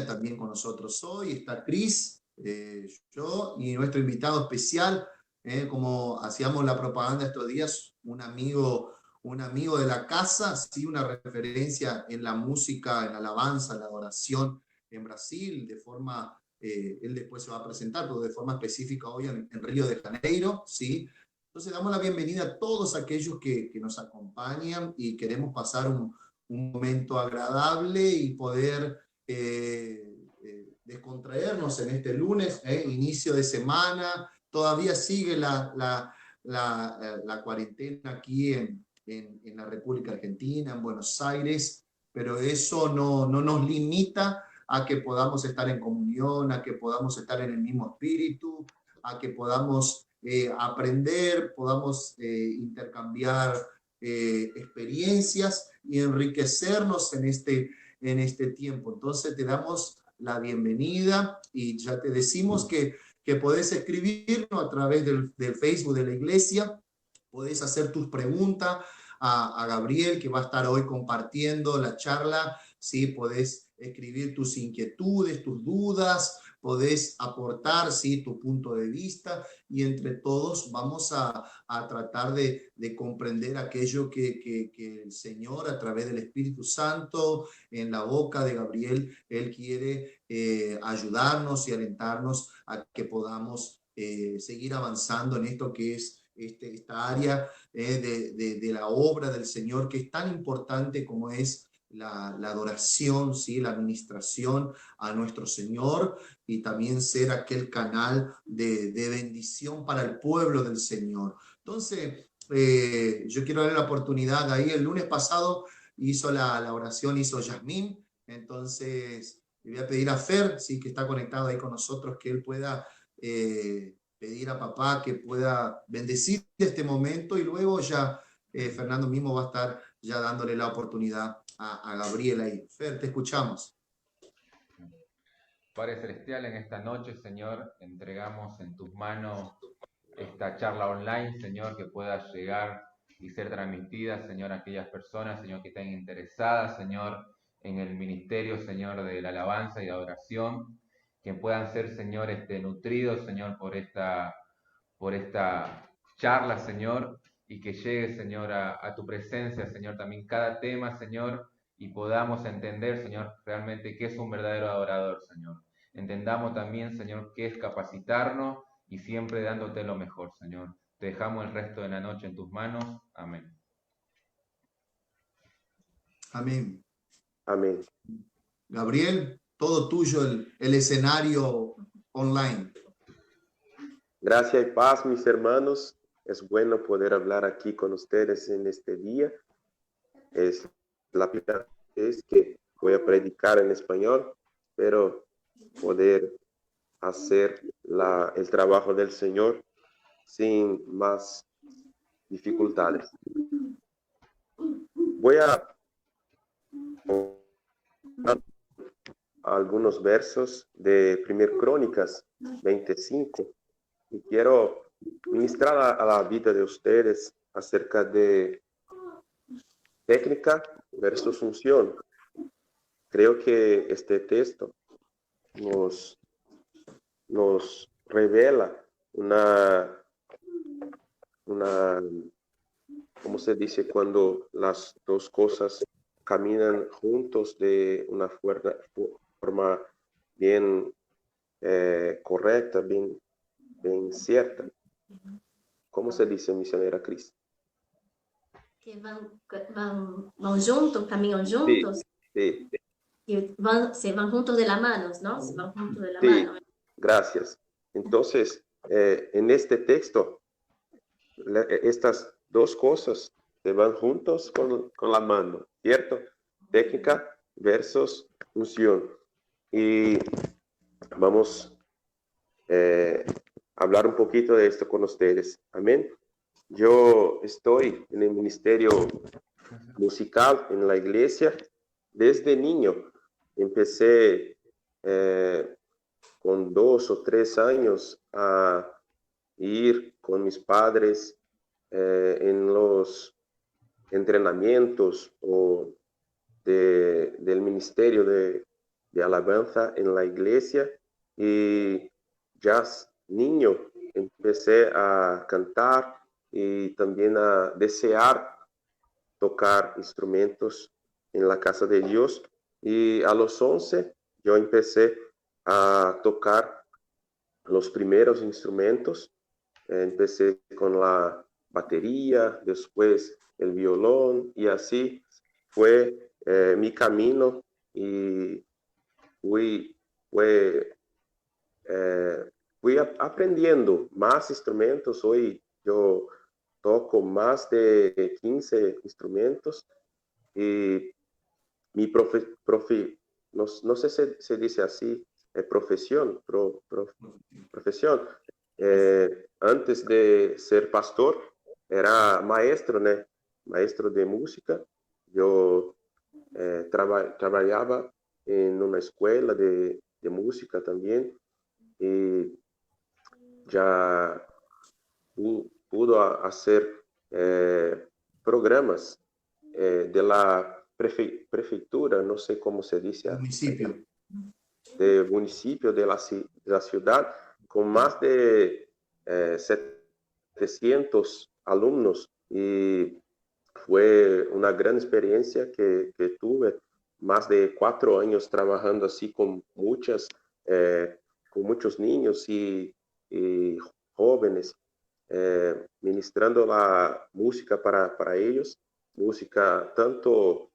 también con nosotros hoy. Está Cris, yo y nuestro invitado especial, como hacíamos la propaganda estos días, un amigo de la casa, sí, una referencia en la música, en la alabanza, en la adoración en Brasil, él después se va a presentar, pero de forma específica hoy en Río de Janeiro, ¿sí? Entonces damos la bienvenida a todos aquellos que nos acompañan y queremos pasar un momento agradable y poder descontraernos en este lunes, inicio de semana. Todavía sigue la cuarentena aquí en la República Argentina, en Buenos Aires, pero eso no nos limita a que podamos estar en comunión, a que podamos estar en el mismo espíritu, a que podamos aprender, podamos intercambiar experiencias y enriquecernos en este tiempo. Entonces te damos la bienvenida y ya te decimos que podés escribirnos a través del Facebook de la iglesia, podés hacer tus preguntas a Gabriel, que va a estar hoy compartiendo la charla, ¿sí? Podés escribir tus inquietudes, tus dudas, podés aportar, ¿sí? Tu punto de vista y entre todos vamos a tratar de comprender aquello que el Señor a través del Espíritu Santo en la boca de Gabriel, Él quiere ayudarnos y alentarnos a que podamos seguir avanzando en esto que es esta área de la obra del Señor, que es tan importante como es la adoración, ¿sí? La administración a nuestro Señor y también ser aquel canal de bendición para el pueblo del Señor. Entonces, yo quiero darle la oportunidad ahí. El lunes pasado hizo la oración, hizo Yasmín. Entonces, le voy a pedir a Fer, ¿sí? Que está conectado ahí con nosotros, que él pueda pedir a papá que pueda bendecir este momento y luego ya Fernando mismo va a estar ya dándole la oportunidad a Gabriela ahí. Fer, te escuchamos. Padre Celestial, en esta noche, Señor, entregamos en tus manos esta charla online, Señor, que pueda llegar y ser transmitida, Señor, a aquellas personas, Señor, que estén interesadas, Señor, en el ministerio, Señor, de la alabanza y adoración, que puedan ser, Señor, nutridos, Señor, por esta charla, Señor, y que llegue, Señor, a tu presencia, Señor, también cada tema, Señor, y podamos entender, Señor, realmente qué es un verdadero adorador, Señor. Entendamos también, Señor, qué es capacitarnos y siempre dándote lo mejor, Señor. Te dejamos el resto de la noche en tus manos. Amén. Amén. Amén. Gabriel, todo tuyo el escenario online. Gracias y paz, mis hermanos. Es bueno poder hablar aquí con ustedes en este día. Es la primera vez que voy a predicar en español, pero poder hacer el trabajo del Señor sin más dificultades. Voy a algunos versos de 1 Crónicas 25 y quiero ministrar a la vida de ustedes acerca de técnica versus función. Creo que este texto nos revela una, ¿cómo se dice? Cuando las dos cosas caminan juntos de una forma bien correcta, bien cierta. ¿Cómo se dice, misionera Cris? Que van juntos, caminan juntos. Sí, sí. Y se van juntos de las manos, ¿no? Se van juntos de la Sí, mano. gracias. Entonces, en este texto, estas dos cosas se van juntos con la mano, ¿cierto? Técnica versus función. Y vamos a hablar un poquito de esto con ustedes. Amén. Yo estoy en el ministerio musical en la iglesia desde niño. Empecé con 2 o 3 años a ir con mis padres en los entrenamientos del ministerio de de alabanza en la iglesia y ya niño empecé a cantar y también a desear tocar instrumentos en la casa de Dios. Y a los 11 yo empecé a tocar los primeros instrumentos. Empecé con la batería, después el violón y así fue mi camino y fui, fue, fui aprendiendo más instrumentos. Hoy yo toco más de 15 instrumentos y mi no sé si se dice así, profesión, profesión. Antes de ser pastor, era maestro, ¿no? Maestro de música. Yo trabajaba en una escuela de música también y ya pudo hacer programas de la prefeitura, no sé cómo se dice, Municipio. del municipio de la ciudad, con más de 700 alumnos y fue una gran experiencia que tuve, más de 4 años trabajando así con muchos niños y jóvenes, ministrando la música para ellos, música tanto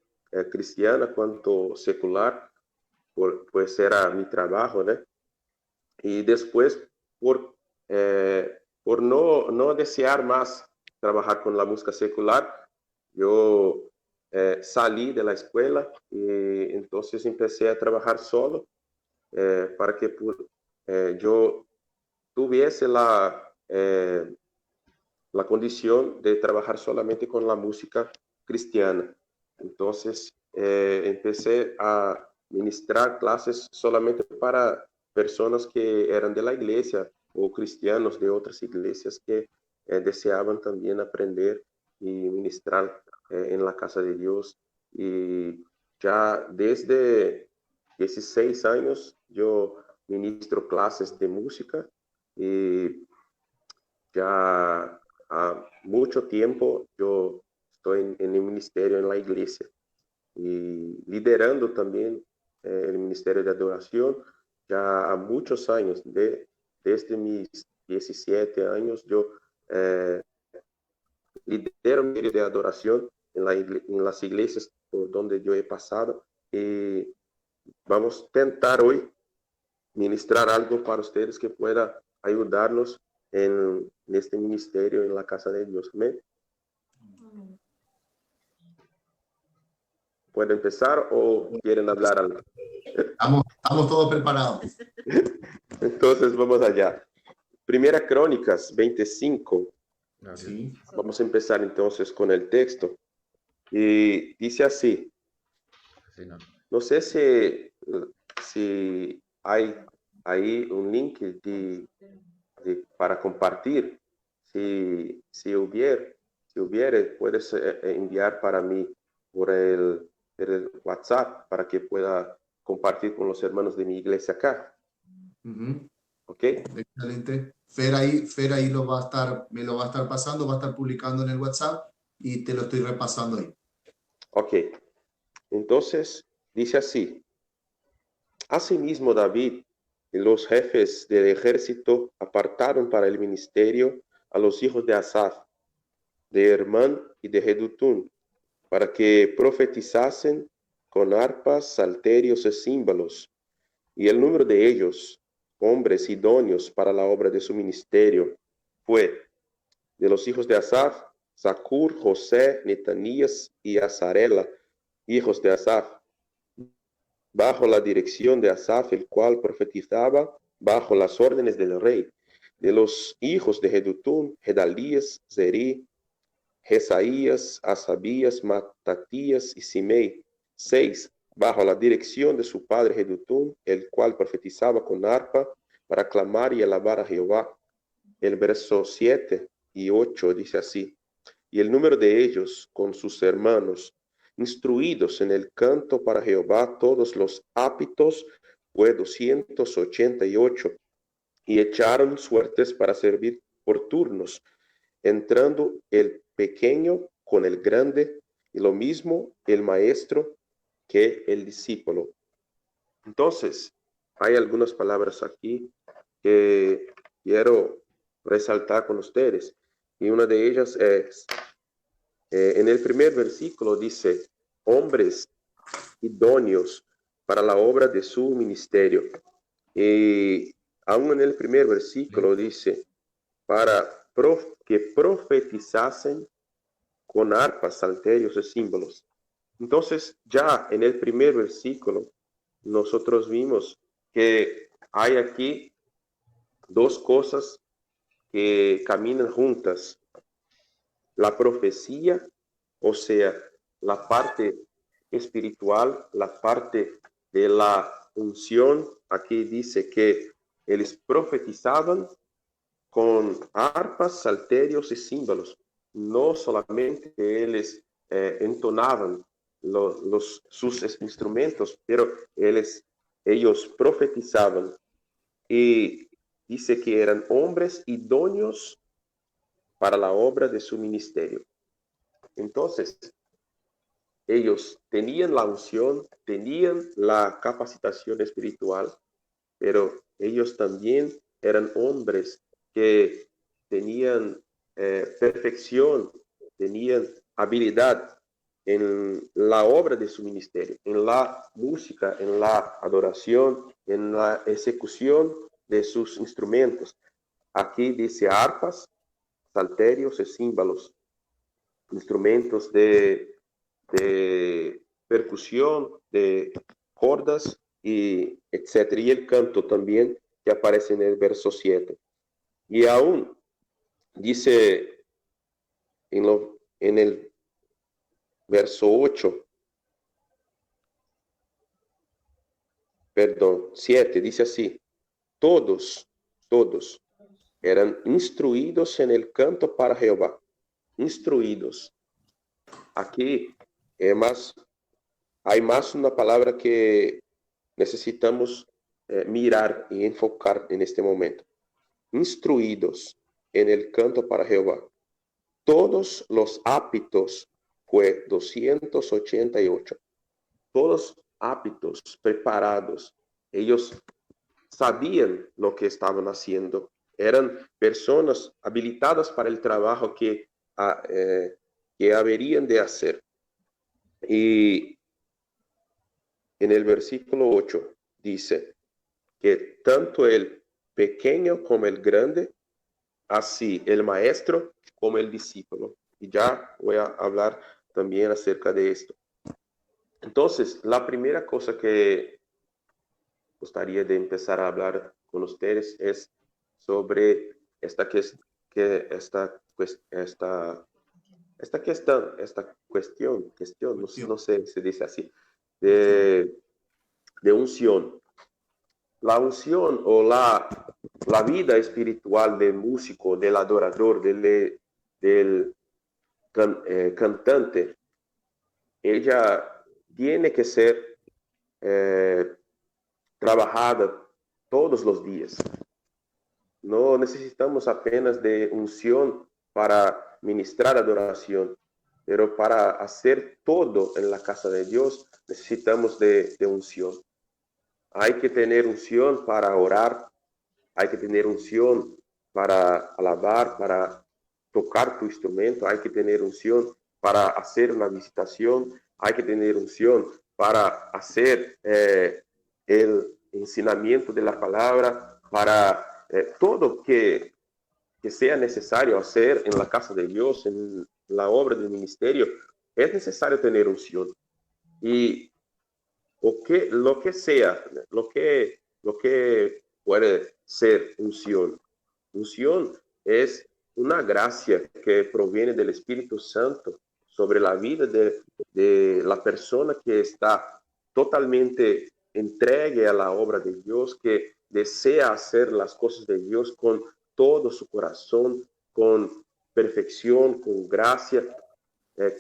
cristiana cuanto secular, pues era mi trabajo, ¿no? Y después, por no desear más trabajar con la música secular, yo salí de la escuela y entonces empecé a trabajar solo para que yo tuviese la condición de trabajar solamente con la música cristiana. Entonces empecé a ministrar clases solamente para personas que eran de la iglesia o cristianos de otras iglesias que deseaban también aprender y ministrar en la casa de Dios. Y ya desde 16 años yo ministro clases de música y ya há mucho tiempo yo estoy en el ministerio en la iglesia y liderando también el ministerio de adoración ya há muchos años, desde mis 17 años yo lidero el ministerio de adoración en las iglesias por donde yo he pasado y vamos a tentar hoy ministrar algo para ustedes que pueda ayudarnos en este ministerio en la casa de Dios. ¿Amén? ¿Pueden empezar o quieren hablar algo? Estamos todos preparados. Entonces vamos allá. Primera Crónicas 25. Sí. Vamos a empezar entonces con el texto. Y dice así. Sí, no. No sé si hay ahí un link para compartir. Si hubiere, puedes enviar para mí por el WhatsApp para que pueda compartir con los hermanos de mi iglesia acá. Uh-huh. ¿Ok? Excelente. Fer ahí me lo va a estar pasando, va a estar publicando en el WhatsApp y te lo estoy repasando ahí. Ok. Entonces, dice así. Asimismo, David y los jefes del ejército apartaron para el ministerio a los hijos de Asaf, de Hermán y de Jedutún, para que profetizasen con arpas, salterios y címbalos. Y el número de ellos, hombres idóneos para la obra de su ministerio, fue de los hijos de Asaf, Zacur, José, Netanías y Azarela, hijos de Asaf, bajo la dirección de Asaf, el cual profetizaba bajo las órdenes del rey. De los hijos de Jedutún, Gedalías, Zerí, Jesaías, Asabías, Matatías y Simei. 6. Bajo la dirección de su padre Jedutún, el cual profetizaba con arpa para clamar y alabar a Jehová. El verso 7 y 8 dice así. Y el número de ellos con sus hermanos, instruidos en el canto para Jehová, todos los ápitos fue 288, y echaron suertes para servir por turnos, entrando el pequeño con el grande, y lo mismo el maestro que el discípulo. Entonces, hay algunas palabras aquí que quiero resaltar con ustedes, y una de ellas es, en el primer versículo dice, hombres idóneos para la obra de su ministerio. Y aún en el primer versículo dice, para que profetizasen con arpas, salterios y símbolos. Entonces, ya en el primer versículo, nosotros vimos que hay aquí dos cosas que caminan juntas. La profecía, o sea, la parte espiritual, la parte de la unción. Aquí dice que ellos profetizaban con arpas, salterios y símbolos. No solamente ellos entonaban sus instrumentos, pero ellos profetizaban. Y dice que eran hombres idóneos para la obra de su ministerio. Entonces, ellos tenían la unción, tenían la capacitación espiritual, pero ellos también eran hombres que tenían perfección, tenían habilidad en la obra de su ministerio, en la música, en la adoración, en la ejecución de sus instrumentos. Aquí dice arpas, salterios y címbalos, instrumentos de percusión, de cordas, y etc. Y el canto también, que aparece en el verso 7. Y aún dice en el verso 8, perdón, 7, dice así, todos eran instruidos en el canto para Jehová. Instruidos. Aquí hay más una palabra que necesitamos mirar y enfocar en este momento. Instruidos en el canto para Jehová. Todos los aptos, fue 288. Todos aptos, preparados. Ellos sabían lo que estaban haciendo. Eran personas habilitadas para el trabajo que habrían de hacer. Y en el versículo 8 dice que tanto el pequeño como el grande, así el maestro como el discípulo. Y ya voy a hablar también acerca de esto. Entonces, la primera cosa que gustaría de empezar a hablar con ustedes es sobre esta cuestión, no sé si se dice así, de unción. La unción o la vida espiritual del músico, del adorador, del cantante, ella tiene que ser trabajada todos los días. No necesitamos apenas de unción para ministrar adoración, pero para hacer todo en la casa de Dios necesitamos de unción. Hay que tener unción para orar, hay que tener unción para alabar, para tocar tu instrumento, hay que tener unción para hacer una visitación, hay que tener unción para hacer el ensinamiento de la palabra, para todo que sea necesario hacer en la casa de Dios, en la obra del ministerio, es necesario tener unción. Y lo que sea, lo que puede ser unción. Unción es una gracia que proviene del Espíritu Santo sobre la vida de la persona que está totalmente entregue a la obra de Dios, que desea hacer las cosas de Dios con todo su corazón, con perfección, con gracia,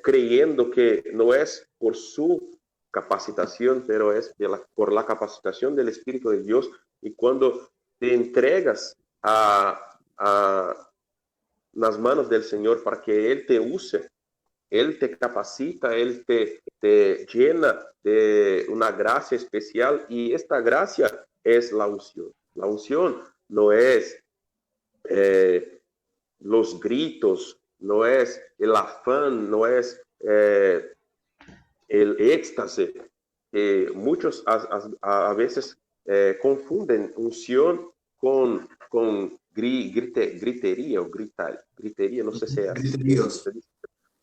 creyendo que no es por su capacitación, pero es por la capacitación del Espíritu de Dios. Y cuando te entregas a las manos del Señor para que Él te use, Él te capacita, Él te llena de una gracia especial, y esta gracia es la unción. La unción no es los gritos, no es el afán, no es el éxtasis. Muchos a veces confunden unción con gritería o gritería, no sé si es Dios.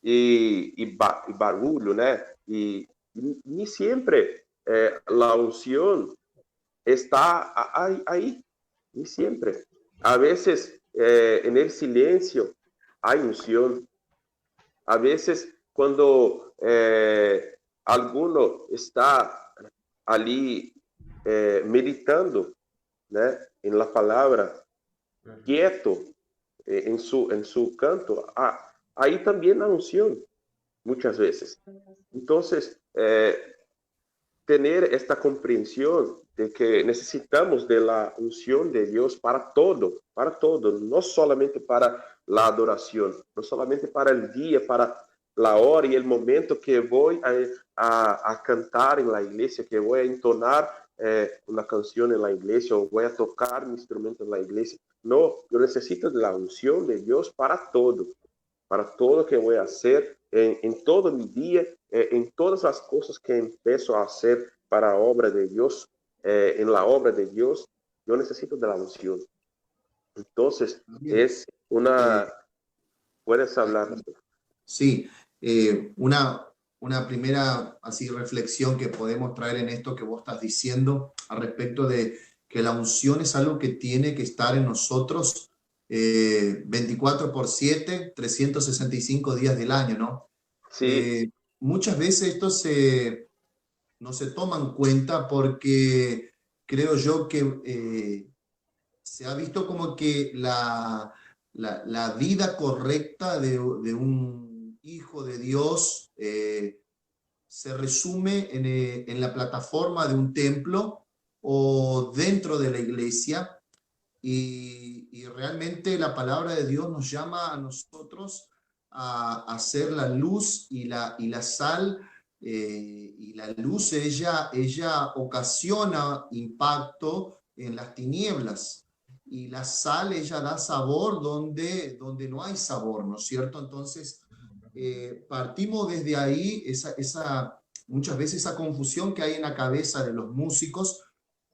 y barulho, né? E nem sempre a unção está aí, nem sempre. A vezes, no silêncio, há unção. A vezes, quando alguno está ali meditando, né, em la palavra, quieto, em su canto, ahí también la unción, muchas veces. Entonces, tener esta comprensión de que necesitamos de la unción de Dios para todo, no solamente para la adoración, no solamente para el día, para la hora y el momento que voy a cantar en la iglesia, que voy a entonar una canción en la iglesia o voy a tocar mi instrumento en la iglesia. No, yo necesito de la unción de Dios para todo que voy a hacer, en todo mi día, en todas las cosas que empiezo a hacer para la obra de Dios, en la obra de Dios, yo necesito de la unción. Entonces, es una... ¿Puedes hablar? Sí, una primera así reflexión que podemos traer en esto que vos estás diciendo al respecto de que la unción es algo que tiene que estar en nosotros 24/7, 365 días del año, ¿no? Sí. Muchas veces esto no se toma en cuenta porque creo yo que se ha visto como que la vida correcta de un hijo de Dios se resume en la plataforma de un templo o dentro de la iglesia, y realmente la palabra de Dios nos llama a nosotros a hacer la luz y la sal, y la luz ella ocasiona impacto en las tinieblas, y la sal ella da sabor donde no hay sabor, ¿no es cierto? Entonces, partimos desde ahí, muchas veces esa confusión que hay en la cabeza de los músicos,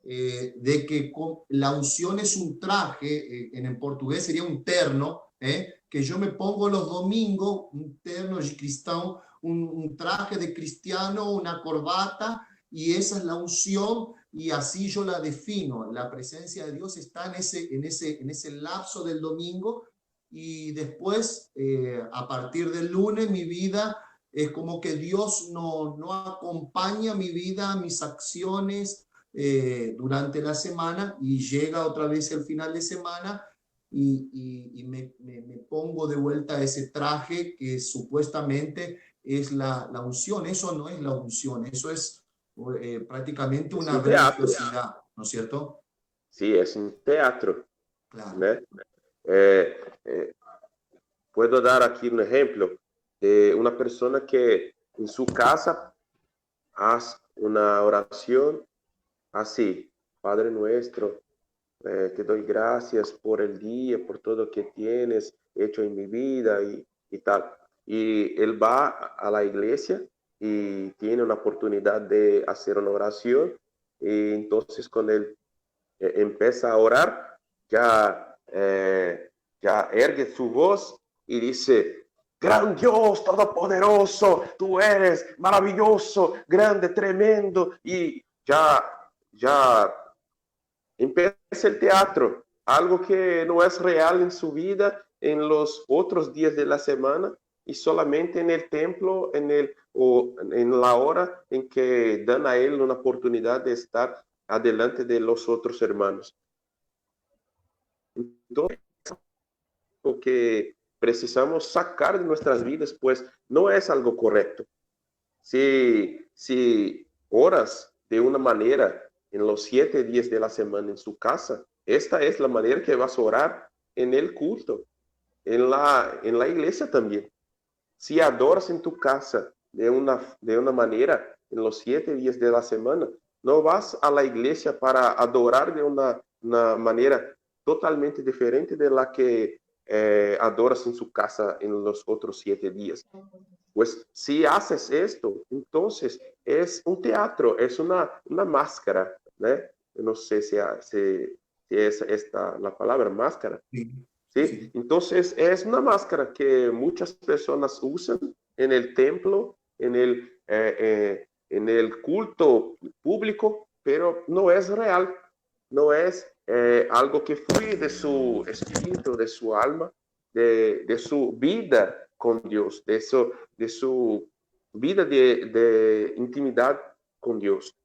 de que la unción es un traje, en portugués sería un terno, que yo me pongo los domingos, un terno de cristiano, un traje de cristiano, una corbata, y esa es la unción, y así yo la defino. La presencia de Dios está en ese lapso del domingo, y después, a partir del lunes, mi vida es como que Dios no acompaña mi vida, mis acciones durante la semana, y llega otra vez el final de semana y me pongo de vuelta ese traje que supuestamente es la unción. Eso no es la unción, eso es prácticamente una religiosidad, ¿no es cierto? Sí, es un teatro. Claro. ¿No? Puedo dar aquí un ejemplo de una persona que en su casa hace una oración así: Padre nuestro, te doy gracias por el día, por todo que tienes hecho en mi vida y tal. Y él va a la iglesia y tiene una oportunidad de hacer una oración, y entonces cuando él empieza a orar, ya ergue su voz y dice: Gran Dios todopoderoso, tú eres maravilloso, grande, tremendo, y ya empieza el teatro, algo que no es real en su vida en los otros días de la semana, y solamente en el templo, o en la hora en que dan a él una oportunidad de estar adelante de los otros hermanos. Entonces, lo que precisamos sacar de nuestras vidas, pues no es algo correcto. Si horas de una manera en los 7 días de la semana en su casa, esta es la manera que vas a orar en el culto, en la iglesia también. Si adoras en tu casa de una manera en los 7 días de la semana, no vas a la iglesia para adorar de una manera totalmente diferente de la que adoras en su casa en los otros 7 días. Pues si haces esto, entonces es un teatro, es una máscara, ¿no? No sé si es esta la palabra, máscara. Sí, ¿Sí? sí. Entonces es una máscara que muchas personas usan en el templo, en el culto público, pero no es real, no es algo que fluye de su espíritu, de su alma, de su vida con Dios, de su vida de intimidad con Dios.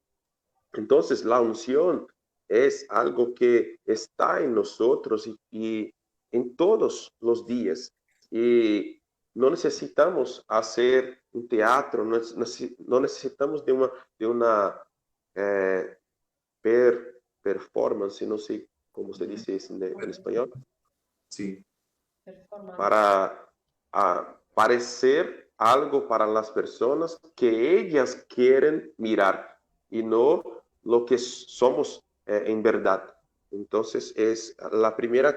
Entonces la unción es algo que está en nosotros y en todos los días. Y no necesitamos hacer un teatro, no necesitamos de una eh, performance, no sé cómo se dice eso en español, Sí, para parecer algo para las personas que ellas quieren mirar y no lo que somos en verdad. Entonces es la primera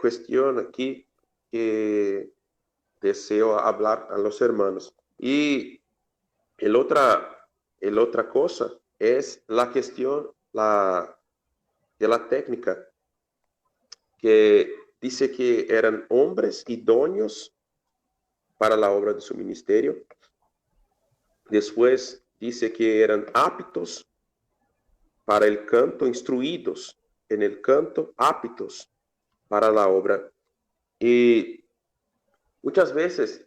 cuestión aquí que deseo hablar a los hermanos. Y el otra cosa es la cuestión de la técnica, que dice que eran hombres idóneos para la obra de su ministerio. Después dice que eran aptos para el canto, instruidos en el canto, aptos para la obra. Y muchas veces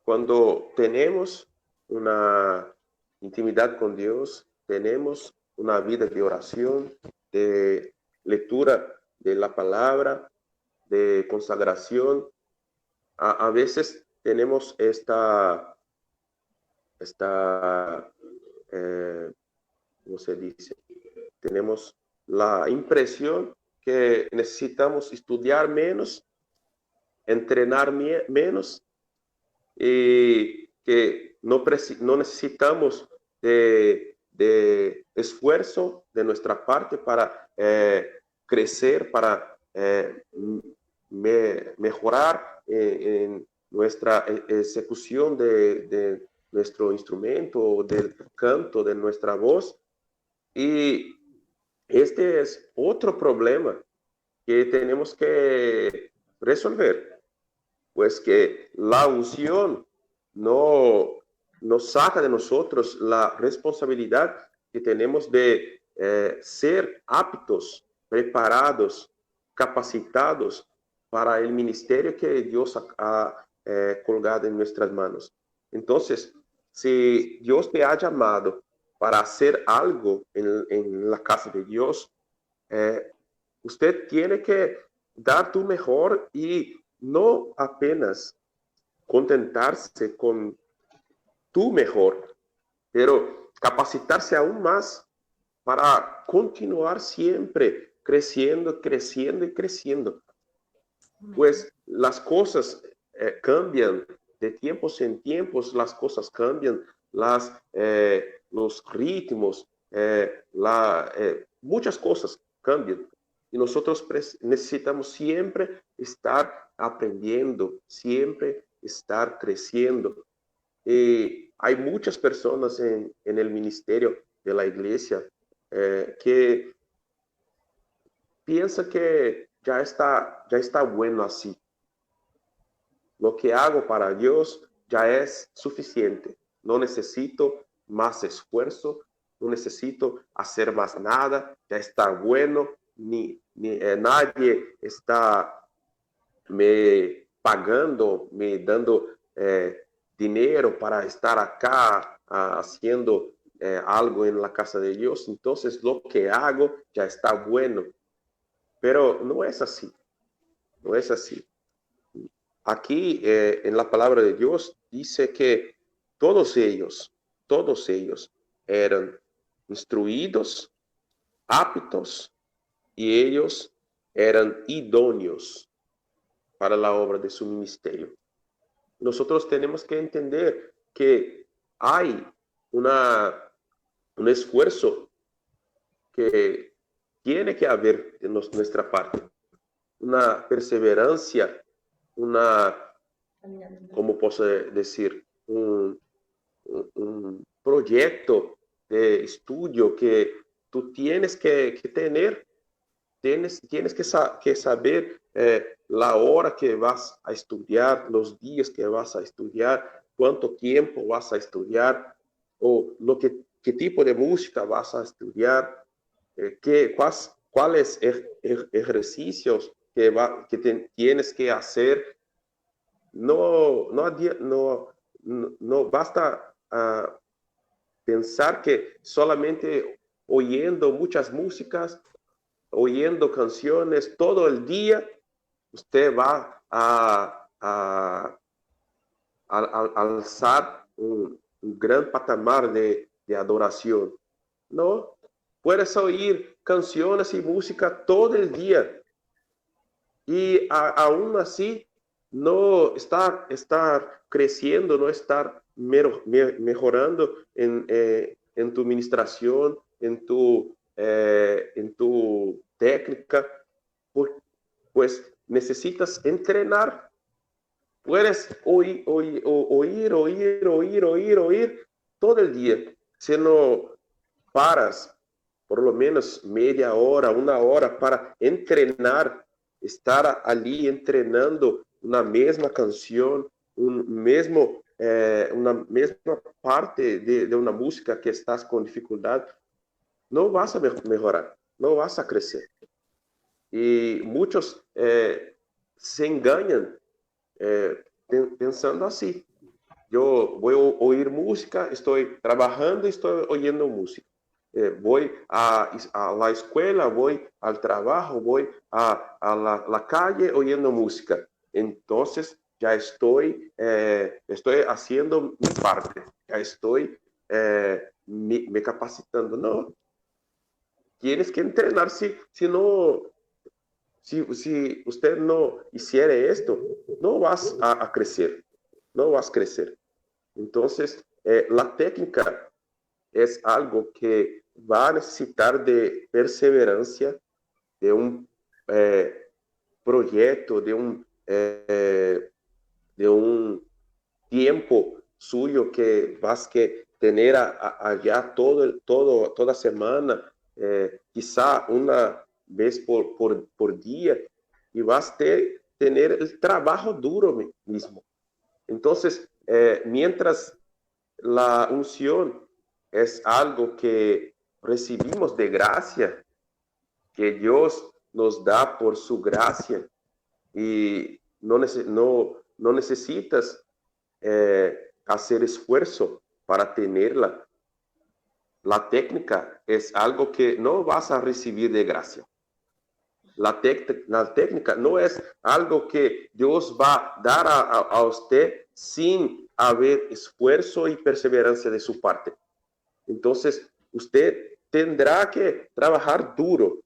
cuando tenemos una intimidad con Dios, tenemos una vida de oración, de lectura de la palabra, de consagración, a veces tenemos esta ¿cómo se dice? Tenemos la impresión que necesitamos estudiar menos, entrenar menos y que no necesitamos de esfuerzo de nuestra parte para crecer, para mejorar en nuestra ejecución de nuestro instrumento, del canto, de nuestra voz. Y este es otro problema que tenemos que resolver, pues que la unción no nos saca de nosotros la responsabilidad que tenemos de ser aptos, preparados, capacitados para el ministerio que Dios ha colgado en nuestras manos. Entonces, si Dios te ha llamado para hacer algo en la casa de Dios, usted tiene que dar tu mejor y no apenas contentarse con tu mejor, pero capacitarse aún más para continuar siempre creciendo, creciendo y creciendo. Pues las cosas cambian de tiempos en tiempos, las cosas cambian, los ritmos, muchas cosas cambian. Y nosotros necesitamos siempre estar aprendiendo, siempre estar creciendo. Hay muchas personas en el ministerio de la iglesia que piensan que ya está bueno así. Lo que hago para Dios ya es suficiente. No necesito más esfuerzo, no necesito hacer más nada, ya está bueno, nadie está me pagando, me dando dinero para estar acá haciendo algo en la casa de Dios. Entonces lo que hago ya está bueno. Pero no es así, no es así. Aquí en la palabra de Dios dice que todos ellos eran instruidos, aptos, y ellos eran idóneos para la obra de su ministerio. Nosotros tenemos que entender que hay un esfuerzo que tiene que haber de nuestra parte, una perseverancia, ¿cómo puedo decir? Un proyecto de estudio que tú tienes que tener. Tienes que saber la hora que vas a estudiar, los días que vas a estudiar, cuánto tiempo vas a estudiar, o qué tipo de música vas a estudiar, cuáles ejercicios que tienes que hacer. No basta pensar que solamente oyendo muchas músicas, oyendo canciones todo el día, usted va a alzar un gran patamar de adoración. No, puedes oír canciones y música todo el día y aún así no estar creciendo, no estar mejorando en tu administración, en tu técnica, pues necesitas entrenar. Puedes oír todo el día. Si no paras por lo menos media hora, una hora para entrenar, estar ali entrenando una misma canción, una mesma parte de una música que estás con dificultad, no vas a mejorar, no vas a crecer. Y muchos se engañan pensando así. Yo voy a oír música, estoy trabajando y estoy oyendo música. Voy a la escuela, voy al trabajo, voy a la calle oyendo música. Entonces ya estoy haciendo mi parte, ya estoy me capacitando. No, tienes que entrenar. Si usted no hiciera esto, no vas a crecer, no vas a crecer. Entonces, la técnica es algo que va a necesitar de perseverancia, de un proyecto, de un tiempo suyo que vas que tener allá toda semana, quizá una vez por día, y vas a tener el trabajo duro mismo. Entonces, mientras la unción es algo que recibimos de gracia, que Dios nos da por su gracia, y no necesitas hacer esfuerzo para tenerla. La técnica es algo que no vas a recibir de gracia. La técnica no es algo que Dios va a dar a usted sin haber esfuerzo y perseverancia de su parte. Entonces, usted tendrá que trabajar duro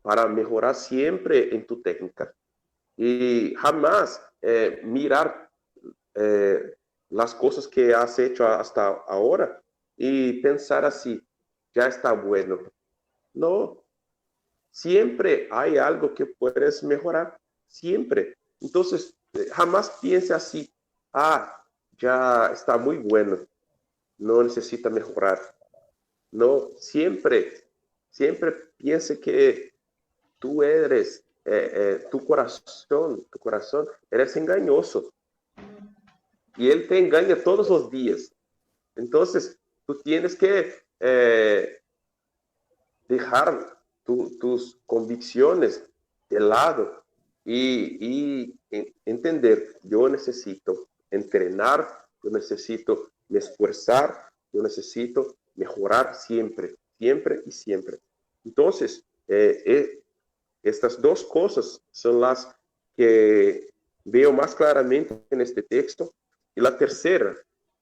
para mejorar siempre en tu técnica. Y jamás mirar las cosas que has hecho hasta ahora y pensar así, ya está bueno. No, siempre hay algo que puedes mejorar, siempre. Entonces, jamás piense así, ya está muy bueno, no necesita mejorar. No, siempre piense que tú eres, tu corazón, eres engañoso. Y él te engaña todos los días. Entonces, tú tienes que dejar tus convicciones de lado y entender, yo necesito entrenar, yo necesito me esforzar, yo necesito mejorar siempre, siempre y siempre. Entonces, estas dos cosas son las que veo más claramente en este texto. Y la tercera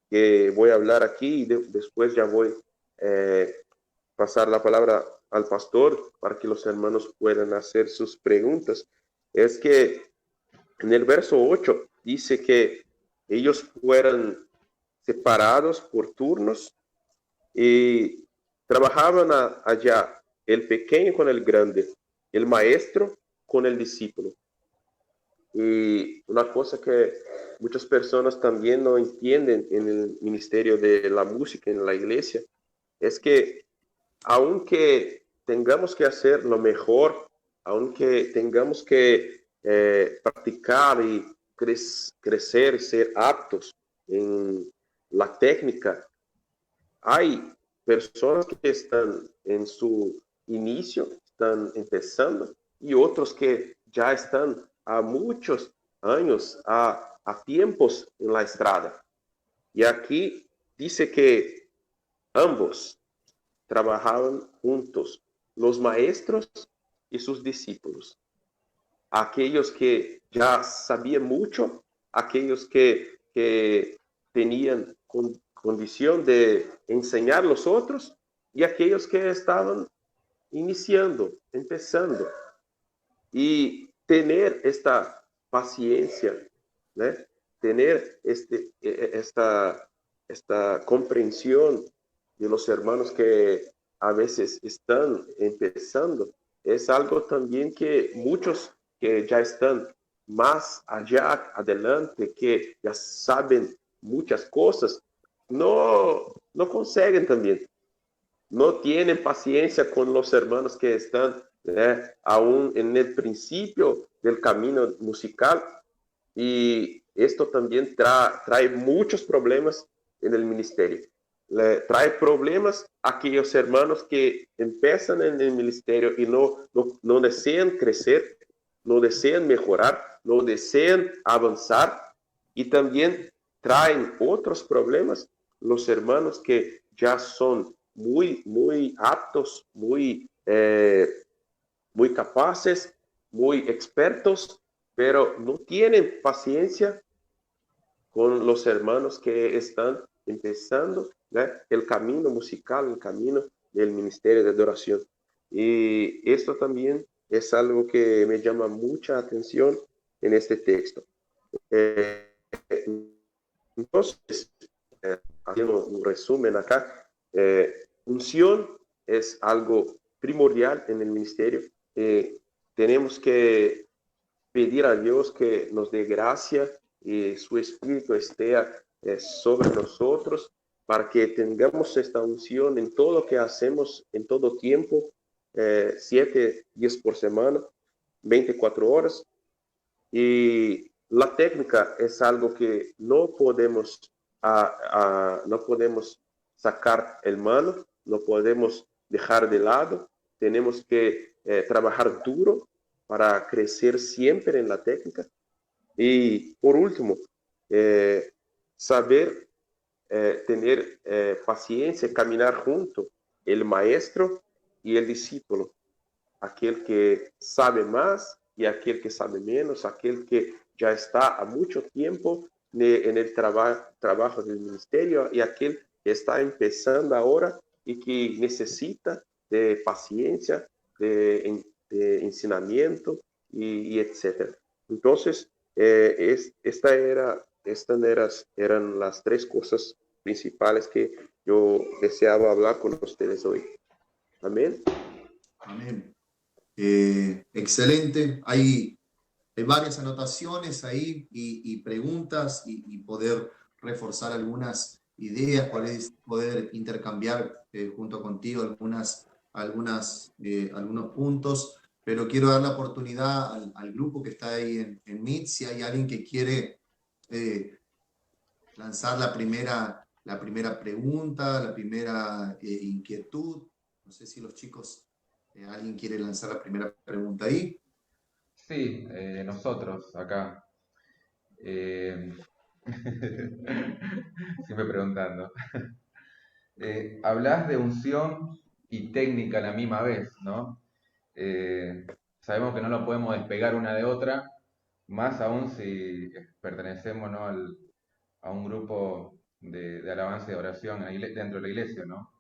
que voy a hablar aquí, y después ya voy pasar la palabra al pastor para que los hermanos puedan hacer sus preguntas, es que en el verso 8 dice que ellos fueran separados por turnos y trabajaban allá el pequeño con el grande, el maestro con el discípulo. Y una cosa que muchas personas también no entienden en el ministerio de la música en la iglesia es que aunque tengamos que hacer lo mejor, aunque tengamos que practicar y crecer y ser aptos en la técnica, hay personas que están en su inicio, están empezando, y otros que ya están a muchos años, a tiempos en la estrada. Y aquí dice que ambos trabajaban juntos, los maestros y sus discípulos. Aquellos que ya sabían mucho, aquellos que tenían condición de enseñar a los otros y aquellos que estaban iniciando, empezando. Y tener esta paciencia, ¿no? Tener esta comprensión de los hermanos que a veces están empezando, es algo también que muchos que ya están más allá, adelante, que ya saben muchas cosas, no consiguen también, no tienen paciencia con los hermanos que están aún en el principio del camino musical, y esto también trae muchos problemas en el ministerio. Trae problemas a aquellos hermanos que empiezan en el ministerio y no desean crecer, no desean mejorar, no desean avanzar, y también traen otros problemas los hermanos que ya son muy aptos, muy capaces, muy expertos, pero no tienen paciencia con los hermanos que están empezando, ¿no?, el camino musical, el camino del ministerio de adoración. Y esto también es algo que me llama mucha atención en este texto. Entonces, haciendo un resumen acá, unción es algo primordial en el ministerio. Tenemos que pedir a Dios que nos dé gracia y su Espíritu esté sobre nosotros para que tengamos esta unción en todo lo que hacemos, en todo tiempo, 7 días por semana, 24 horas. Y la técnica es algo que no podemos sacar el mano, no podemos dejar de lado. Tenemos que trabajar duro para crecer siempre en la técnica. Y por último, saber tener paciencia, caminar junto el maestro y el discípulo, aquel que sabe más y aquel que sabe menos, aquel que ya está a mucho tiempo en el trabajo del ministerio y aquel que está empezando ahora y que necesita de paciencia, de ensinamiento y etcétera. Entonces, estas eran las tres cosas principales que yo deseaba hablar con ustedes hoy. Amén. Amén. Excelente. Hay varias anotaciones ahí y preguntas y poder reforzar algunas ideas, poder intercambiar junto contigo algunos puntos, pero quiero dar la oportunidad al grupo que está ahí en Meet, si hay alguien que quiere lanzar la primera pregunta, la primera inquietud. No sé si los chicos, alguien quiere lanzar la primera pregunta ahí. Sí, nosotros acá. Siempre preguntando. Hablas de unción y técnica a la misma vez, ¿no? Sabemos que no lo podemos despegar una de otra, más aún si pertenecemos, ¿no?, a un grupo de alabanza y de oración dentro de la iglesia, ¿no?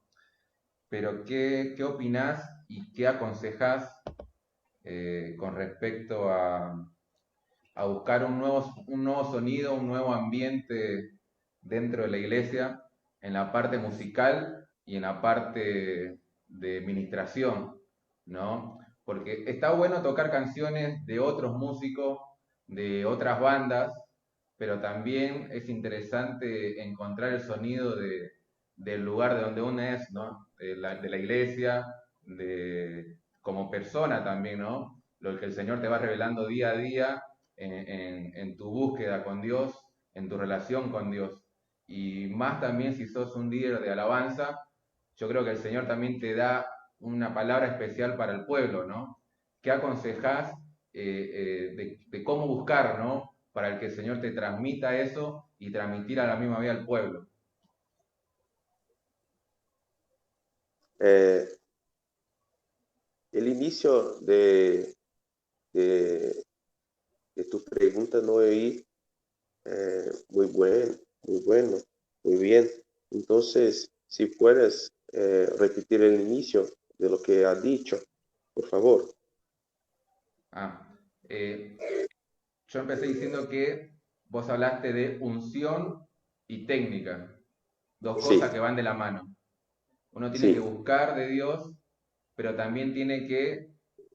pero ¿qué opinás y qué aconsejás con respecto a buscar un nuevo sonido, un nuevo ambiente dentro de la iglesia, en la parte musical y en la parte de ministración, ¿no? Porque está bueno tocar canciones de otros músicos, de otras bandas, pero también es interesante encontrar el sonido del lugar de donde uno es, ¿no? De la iglesia, como persona también, ¿no? Lo que el Señor te va revelando día a día en tu búsqueda con Dios, en tu relación con Dios. Y más también si sos un líder de alabanza, yo creo que el Señor también te da una palabra especial para el pueblo, ¿no? ¿Qué aconsejás de cómo buscar, ¿no? Para el que el Señor te transmita eso y transmitir a la misma vez al pueblo. Eh, el inicio de, de tu pregunta no oí muy bueno, muy bien. Entonces, si puedes repetir el inicio de lo que ha dicho, por favor. Ah, eh, yo empecé diciendo que vos hablaste de unción y técnica, dos cosas Sí, que van de la mano. Uno tiene que sí, buscar de Dios, pero también tiene que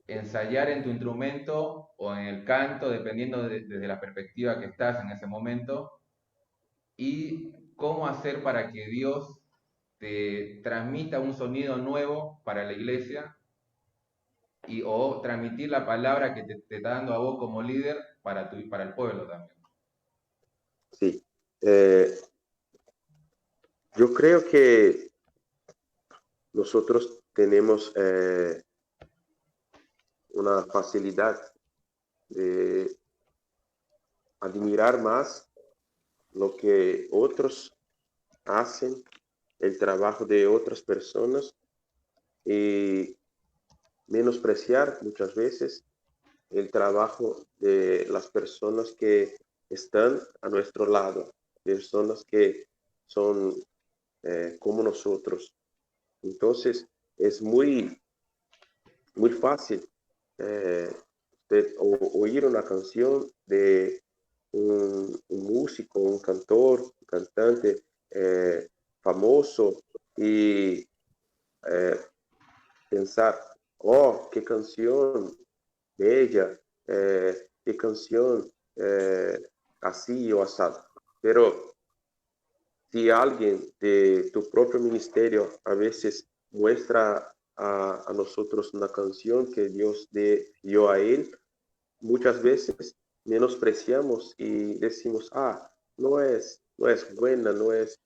ensayar en tu instrumento o en el canto, dependiendo desde la perspectiva que estás en ese momento, y cómo hacer para que Dios te transmita un sonido nuevo para la iglesia o transmitir la palabra que te está dando a vos como líder para el pueblo también. sí. Eh, yo creo que nosotros tenemos una facilidad de admirar más lo que otros hacen, el trabajo de otras personas y menospreciar muchas veces el trabajo de las personas que están a nuestro lado, personas que son como nosotros. Entonces, es muy fácil eh, oír una canción de un músico, un cantor, un cantante famoso y pensar, oh, qué canción bella, qué canción así o asado. Pero si alguien de tu propio ministerio a veces muestra a nosotros una canción que Dios dio a él, muchas veces menospreciamos y decimos, no es buena, no es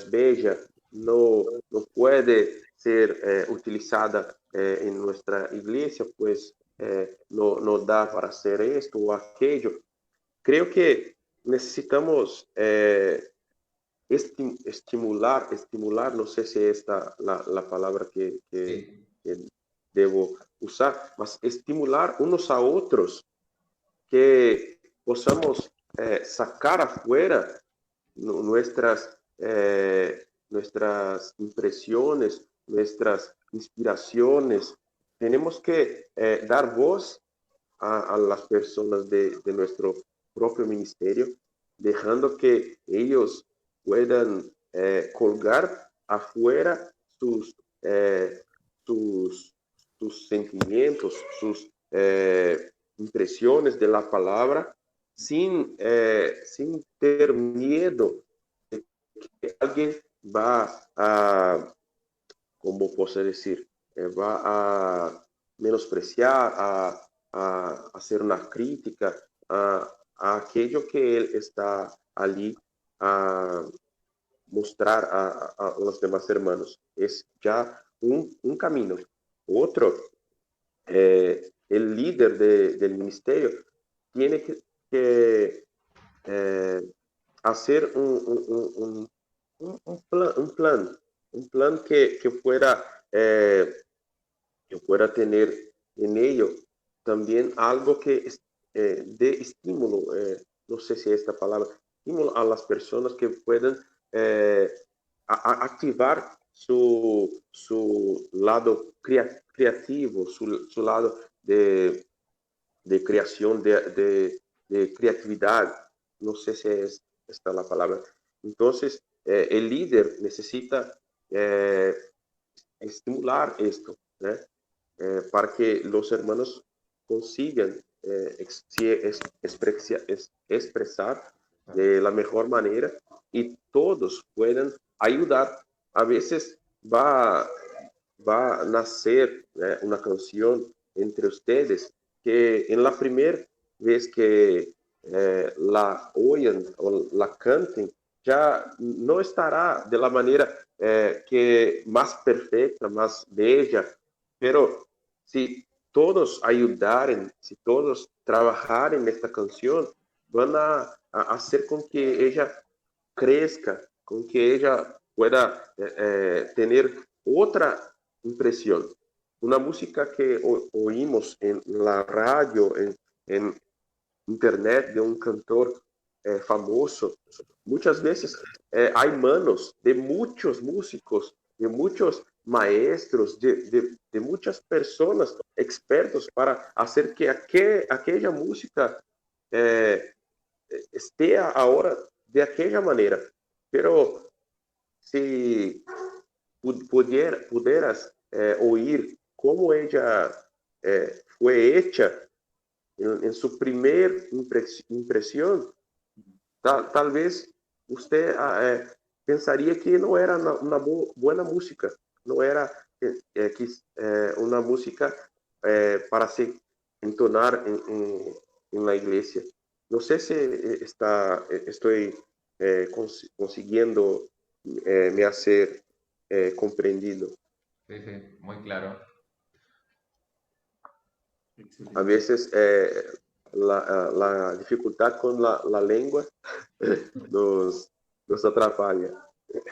bella, no puede ser utilizada en nuestra iglesia, pues no da para hacer esto o aquello. Creo que necesitamos estimular, no sé si esta la palabra Sí, que debo usar, mas estimular unos a otros, que possamos sacar afuera nuestras impresiones, nuestras inspiraciones. Tenemos que dar voz a las personas de nuestro propio ministerio, dejando que ellos puedan colgar afuera eh, sus, sus sentimientos, sus impresiones de la palabra, sin ter miedo de que alguien va a, como posso decir, va a menospreciar, a hacer una crítica a aquello que él está allí a mostrar a los demás hermanos. Es ya un camino. Otro, el líder del ministerio tiene que hacer un plan que fuera tener en ello también algo que dé estímulo, no sé si esta palabra, estímulo a las personas que puedan activar su lado creativo, su lado de creación, de creatividad. No sé si es esta la palabra. Entonces, el líder necesita estimular esto, ¿no? Para que los hermanos consigan expresar de la mejor manera y todos puedan ayudar. A veces va a nacer una canción entre ustedes que en la primera vez que la oyen o la canten, ya no estará de la manera que más perfecta, más bella, pero si todos ayudaren, si todos trabajaren en esta canción, van a hacer con que ella crezca, con que ella pueda tener otra impresión. Una música que oímos en la radio, en internet de un cantor famoso, muchas veces hay manos de muchos músicos, de muchos maestros, de muchas personas expertos para hacer que aquella música esté ahora de aquella manera. Pero si pudieras oír cómo ella fue hecha en su primer impresión, tal vez usted pensaría que no era una buena música, no era una música para se entonar en la iglesia. No sé si estoy consiguiendo me hacer comprendido. Sí, sí, muy claro. A veces la dificultad con la lengua nos atrapalha.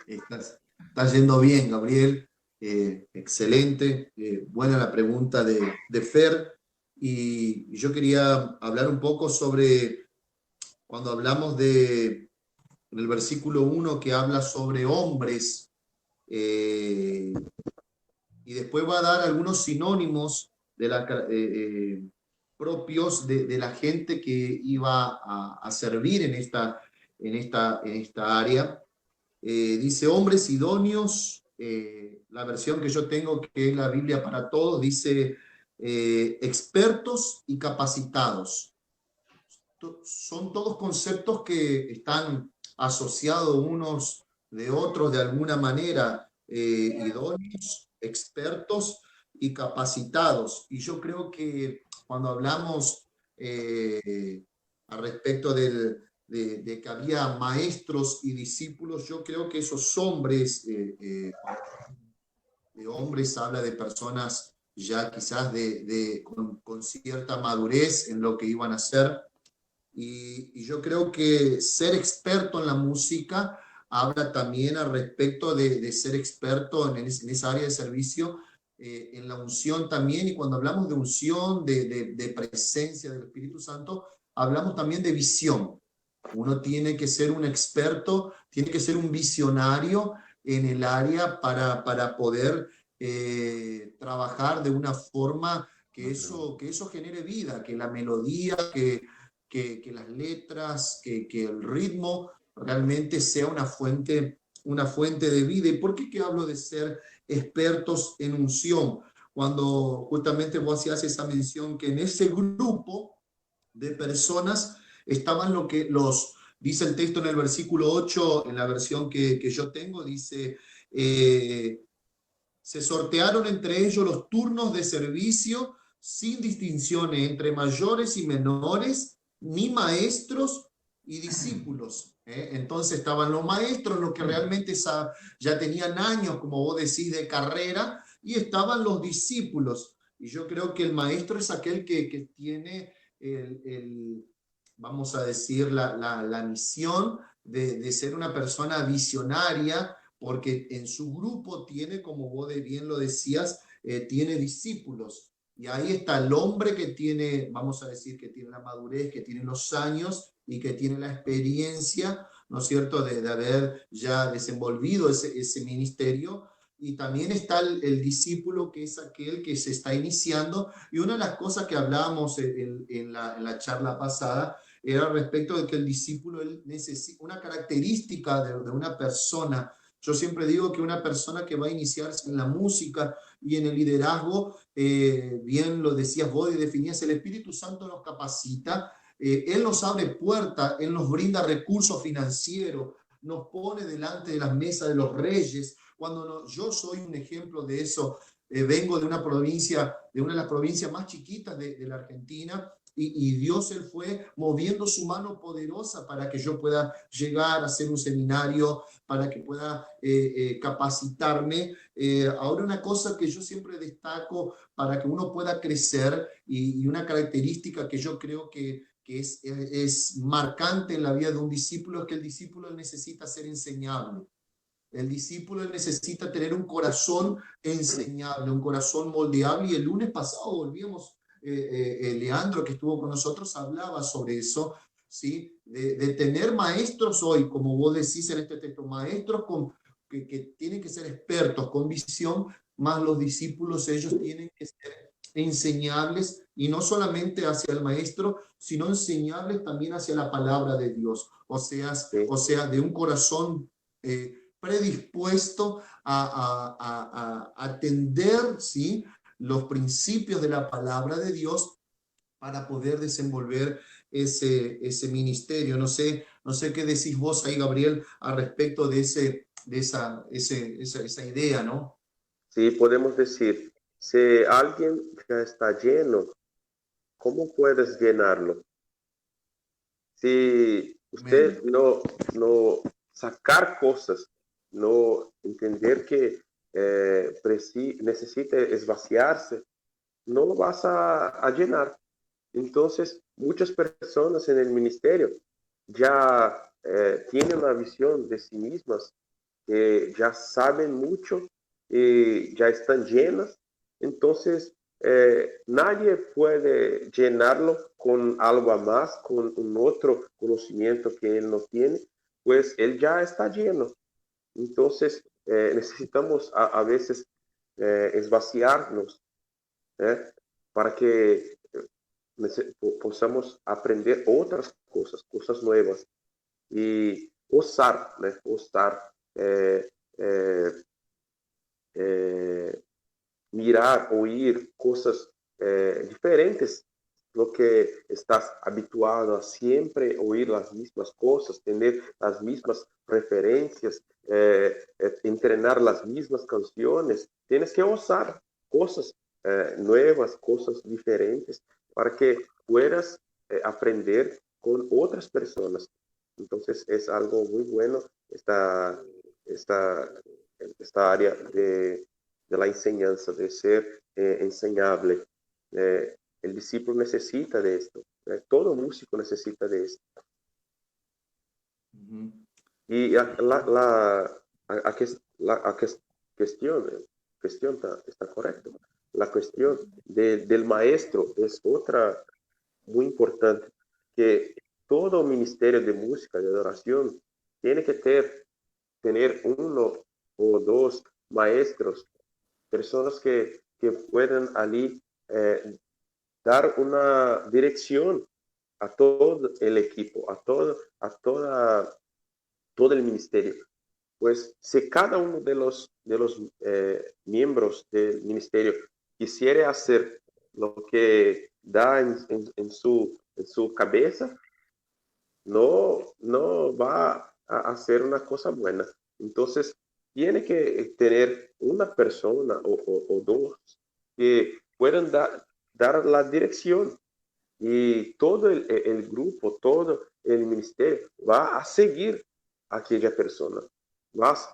Está yendo bien, Gabriel. Excelente. Buena la pregunta de Fer. Y yo quería hablar un poco sobre cuando hablamos del versículo 1 que habla sobre hombres, y después va a dar algunos sinónimos propios de la gente que iba a servir en esta área. Dice hombres idóneos, la versión que yo tengo, que es la Biblia para todos, dice expertos y capacitados. Son todos conceptos que están asociados unos de otros de alguna manera, idóneos, expertos y capacitados. Y yo creo que cuando hablamos al respecto de que había maestros y discípulos, yo creo que esos hombres, de hombres habla de personas ya quizás con cierta madurez en lo que iban a hacer. Y yo creo que ser experto en la música habla también al respecto de ser experto en esa área de servicio, en la unción también. Y cuando hablamos de unción, de presencia del Espíritu Santo, hablamos también de visión. Uno tiene que ser un experto, tiene que ser un visionario en el área para poder trabajar de una forma que eso genere vida, que la melodía, que las letras, que el ritmo realmente sea una fuente de vida. ¿Y por qué que hablo de ser expertos en unción? Cuando justamente vos hacías esa mención que en ese grupo de personas estaban dice el texto en el versículo 8, en la versión que yo tengo, dice, se sortearon entre ellos los turnos de servicio sin distinciones entre mayores y menores, ni maestros y discípulos. Entonces estaban los maestros, los que realmente ya tenían años, como vos decís, de carrera, y estaban los discípulos. Y yo creo que el maestro es aquel que tiene vamos a decir, la misión de ser una persona visionaria, porque en su grupo tiene, como vos bien lo decías, tiene discípulos. Y ahí está el hombre que tiene, vamos a decir, que tiene la madurez, que tiene los años y que tiene la experiencia, ¿no es cierto?, de haber ya desenvolvido ese ministerio. y también está el discípulo, que es aquel que se está iniciando. Y una de las cosas que hablábamos en la charla pasada era respecto de que el discípulo él necesita una característica de una persona. Yo siempre digo que una persona que va a iniciarse en la música y en el liderazgo, bien lo decías vos y definías, el Espíritu Santo nos capacita, Él nos abre puertas, Él nos brinda recursos financieros, nos pone delante de las mesas de los reyes. Cuando yo soy un ejemplo de eso, vengo de una provincia, de una de las provincias más chiquitas de la Argentina, y Dios él fue moviendo su mano poderosa para que yo pueda llegar a hacer un seminario, para que pueda capacitarme. Ahora una cosa que yo siempre destaco para que uno pueda crecer y una característica que yo creo que es marcante en la vida de un discípulo es que el discípulo necesita ser enseñable. El discípulo necesita tener un corazón enseñable, un corazón moldeable. Y el lunes pasado volvíamos, Leandro, que estuvo con nosotros, hablaba sobre eso, ¿sí? De tener maestros hoy, como vos decís en este texto, maestros que tienen que ser expertos, con visión, más los discípulos, ellos tienen que ser enseñables, y no solamente hacia el maestro, sino enseñables también hacia la palabra de Dios. Sí. O sea de un corazón predispuesto a atender, ¿sí?, los principios de la palabra de Dios para poder desenvolver ese ministerio. No sé qué decís vos ahí, Gabriel, al respecto de esa idea, ¿no? Sí, podemos decir, si alguien ya está lleno, ¿cómo puedes llenarlo? Si usted Amén. no sacar cosas, no entender que necesita esvaciarse, no lo vas a llenar. Entonces, muchas personas en el ministerio ya tienen una visión de sí mismas, que ya saben mucho y ya están llenas. Entonces, nadie puede llenarlo con algo más, con un otro conocimiento que él no tiene, pues él ya está lleno. Entonces, necesitamos a veces esvaciarnos, ¿eh? Para que possamos aprender outras coisas, coisas novas e osar, né? Osar, é, é, é, mirar, oír coisas diferentes, lo que estás habituado a siempre oír las mismas cosas, tener las mismas referencias, entrenar las mismas canciones. Tienes que osar cosas nuevas, cosas diferentes, para que puedas aprender con otras personas. Entonces es algo muy bueno esta, esta área de la enseñanza, de ser enseñable. El discípulo necesita de esto. Todo músico necesita de esto. Ujú. Y la cuestión está correcta. La cuestión del maestro es otra muy importante, que todo ministerio de música, de adoración, tiene que tener uno o dos maestros, personas que puedan allí dar una dirección a todo el equipo, todo el ministerio. Pues si cada uno de los miembros del ministerio quisiera hacer lo que da en su cabeza, no va a hacer una cosa buena. Entonces, tiene que tener una persona o dos que puedan dar la dirección, y todo el grupo, todo el ministerio va a seguir a aquella persona. Vas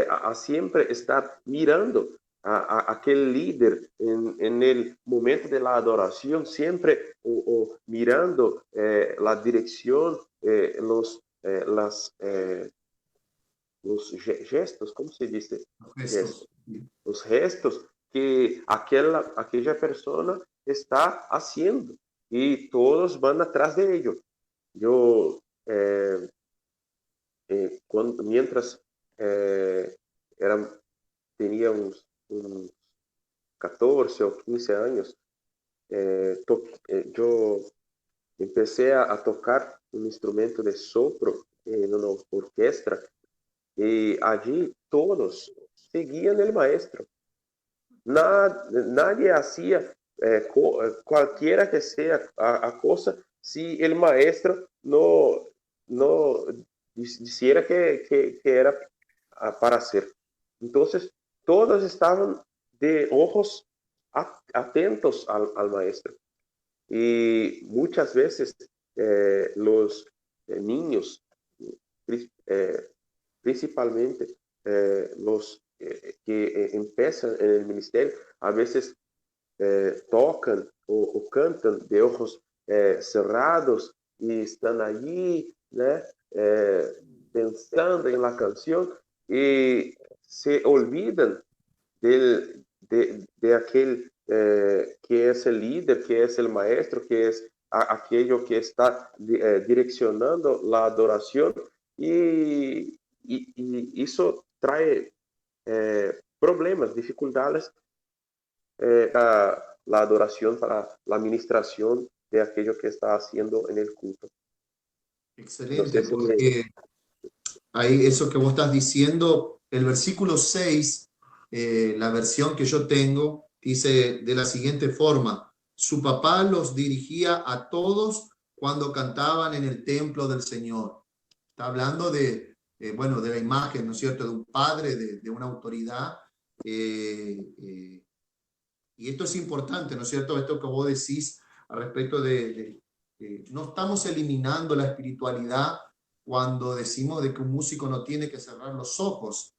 a siempre estar mirando a aquel líder en el momento de la adoración, siempre o mirando la dirección, los gestos, ¿cómo se dice? Gestos. Los gestos que aquella persona está haciendo, y todos van atrás de ello. Yo, mientras era tenía uns 14 o 15 años, yo empecé a tocar un instrumento de sopro en una orquesta y allí todos seguían el maestro. Nadie hacía cualquiera que sea a cosa si el maestro no dijera que era para hacer. Entonces, todos estaban de ojos atentos al maestro. Y muchas veces los niños, principalmente los que empiezan en el ministerio, a veces tocan o cantan de ojos cerrados y están allí, ¿no? Pensando en la canción y se olvidan de aquel que es el líder, que es el maestro, que es aquello que está direccionando la adoración y eso trae problemas, dificultades a la adoración, para la administración de aquello que está haciendo en el culto. Excelente, porque ahí eso que vos estás diciendo, el versículo 6, la versión que yo tengo, dice de la siguiente forma: su papá los dirigía a todos cuando cantaban en el templo del Señor. Está hablando de, bueno, de la imagen, ¿no es cierto?, de un padre, de una autoridad. Y esto es importante, ¿no es cierto?, esto que vos decís al respecto no estamos eliminando la espiritualidad cuando decimos de que un músico no tiene que cerrar los ojos,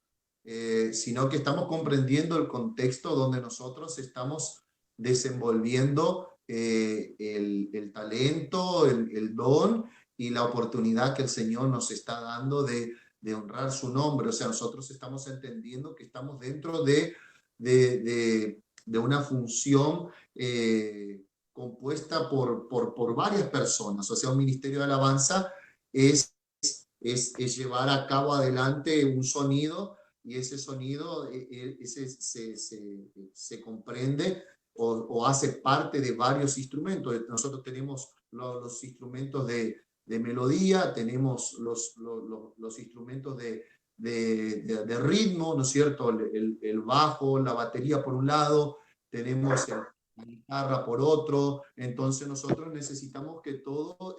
sino que estamos comprendiendo el contexto donde nosotros estamos desenvolviendo el talento, el don y la oportunidad que el Señor nos está dando de honrar su nombre. O sea, nosotros estamos entendiendo que estamos dentro de una función compuesta por varias personas. O sea, un ministerio de alabanza es llevar a cabo adelante un sonido, y ese sonido se comprende o hace parte de varios instrumentos. Nosotros tenemos los instrumentos de melodía, tenemos los instrumentos de ritmo, ¿no es cierto? El bajo, la batería por un lado, tenemos la guitarra por otro. Entonces nosotros necesitamos que todo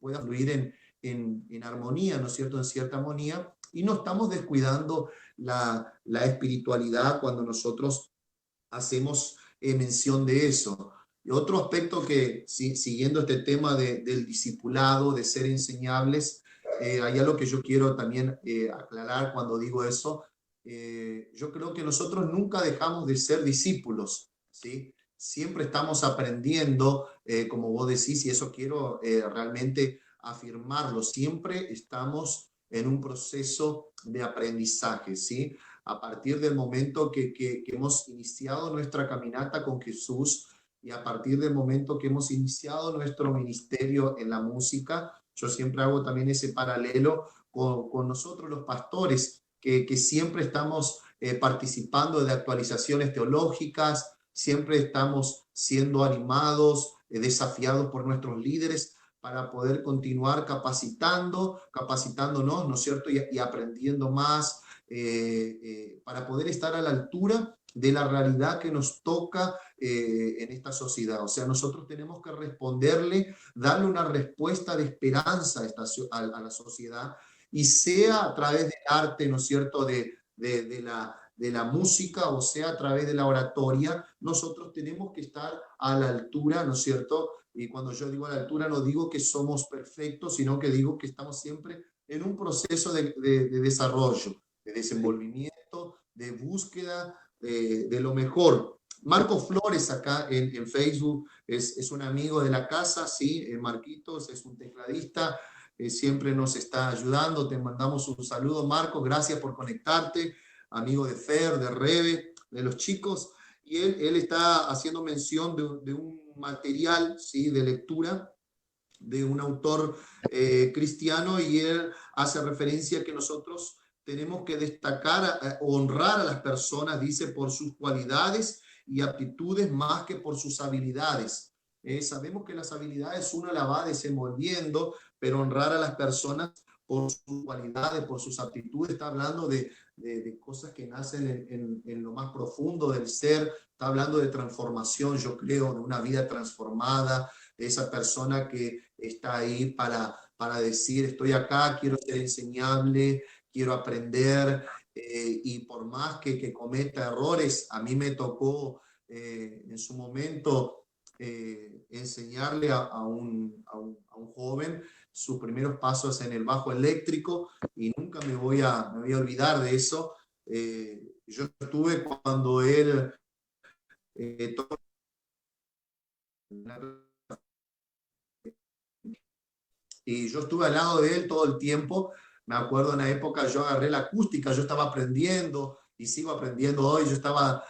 pueda fluir en armonía, ¿no es cierto?, en cierta armonía, y no estamos descuidando la espiritualidad cuando nosotros hacemos mención de eso. Y otro aspecto que, siguiendo este tema del discipulado, de ser enseñables, hay algo que yo quiero también aclarar cuando digo eso. Yo creo que nosotros nunca dejamos de ser discípulos, ¿sí? Siempre estamos aprendiendo, como vos decís, y eso quiero realmente afirmarlo. Siempre estamos en un proceso de aprendizaje, ¿sí? A partir del momento que hemos iniciado nuestra caminata con Jesús y a partir del momento que hemos iniciado nuestro ministerio en la música, yo siempre hago también ese paralelo con nosotros los pastores, que siempre estamos participando de actualizaciones teológicas, siempre estamos siendo animados, desafiados por nuestros líderes para poder continuar capacitándonos, ¿no es cierto?, y aprendiendo más, para poder estar a la altura de la realidad que nos toca en esta sociedad. O sea, nosotros tenemos que responderle, darle una respuesta de esperanza a la sociedad, y sea a través del arte, ¿no es cierto?, de la música, o sea a través de la oratoria. Nosotros tenemos que estar a la altura, ¿no es cierto? Y cuando yo digo a la altura, no digo que somos perfectos, sino que digo que estamos siempre en un proceso de desarrollo, de desenvolvimiento, de búsqueda de lo mejor. Marco Flores acá en Facebook es un amigo de la casa, sí, Marquitos es un tecladista, siempre nos está ayudando. Te mandamos un saludo, Marco, gracias por conectarte, amigo de Fer, de Rebe, de los chicos. Y él está haciendo mención de un material, ¿sí?, de lectura de un autor cristiano, y él hace referencia a que nosotros tenemos que destacar, honrar a las personas, dice, por sus cualidades y aptitudes más que por sus habilidades. Sabemos que las habilidades uno las va desenvolviendo, pero honrar a las personas por sus cualidades, por sus aptitudes, está hablando de cosas que nacen en lo más profundo del ser, está hablando de transformación, yo creo, de una vida transformada, de esa persona que está ahí para decir, estoy acá, quiero ser enseñable, quiero aprender, y por más que cometa errores, a mí me tocó en su momento enseñarle a un joven sus primeros pasos en el bajo eléctrico, y nunca me voy a olvidar de eso. Yo estuve cuando él y yo estuve al lado de él todo el tiempo. Me acuerdo en la época yo agarré la acústica, yo estaba aprendiendo y sigo aprendiendo hoy. Yo estaba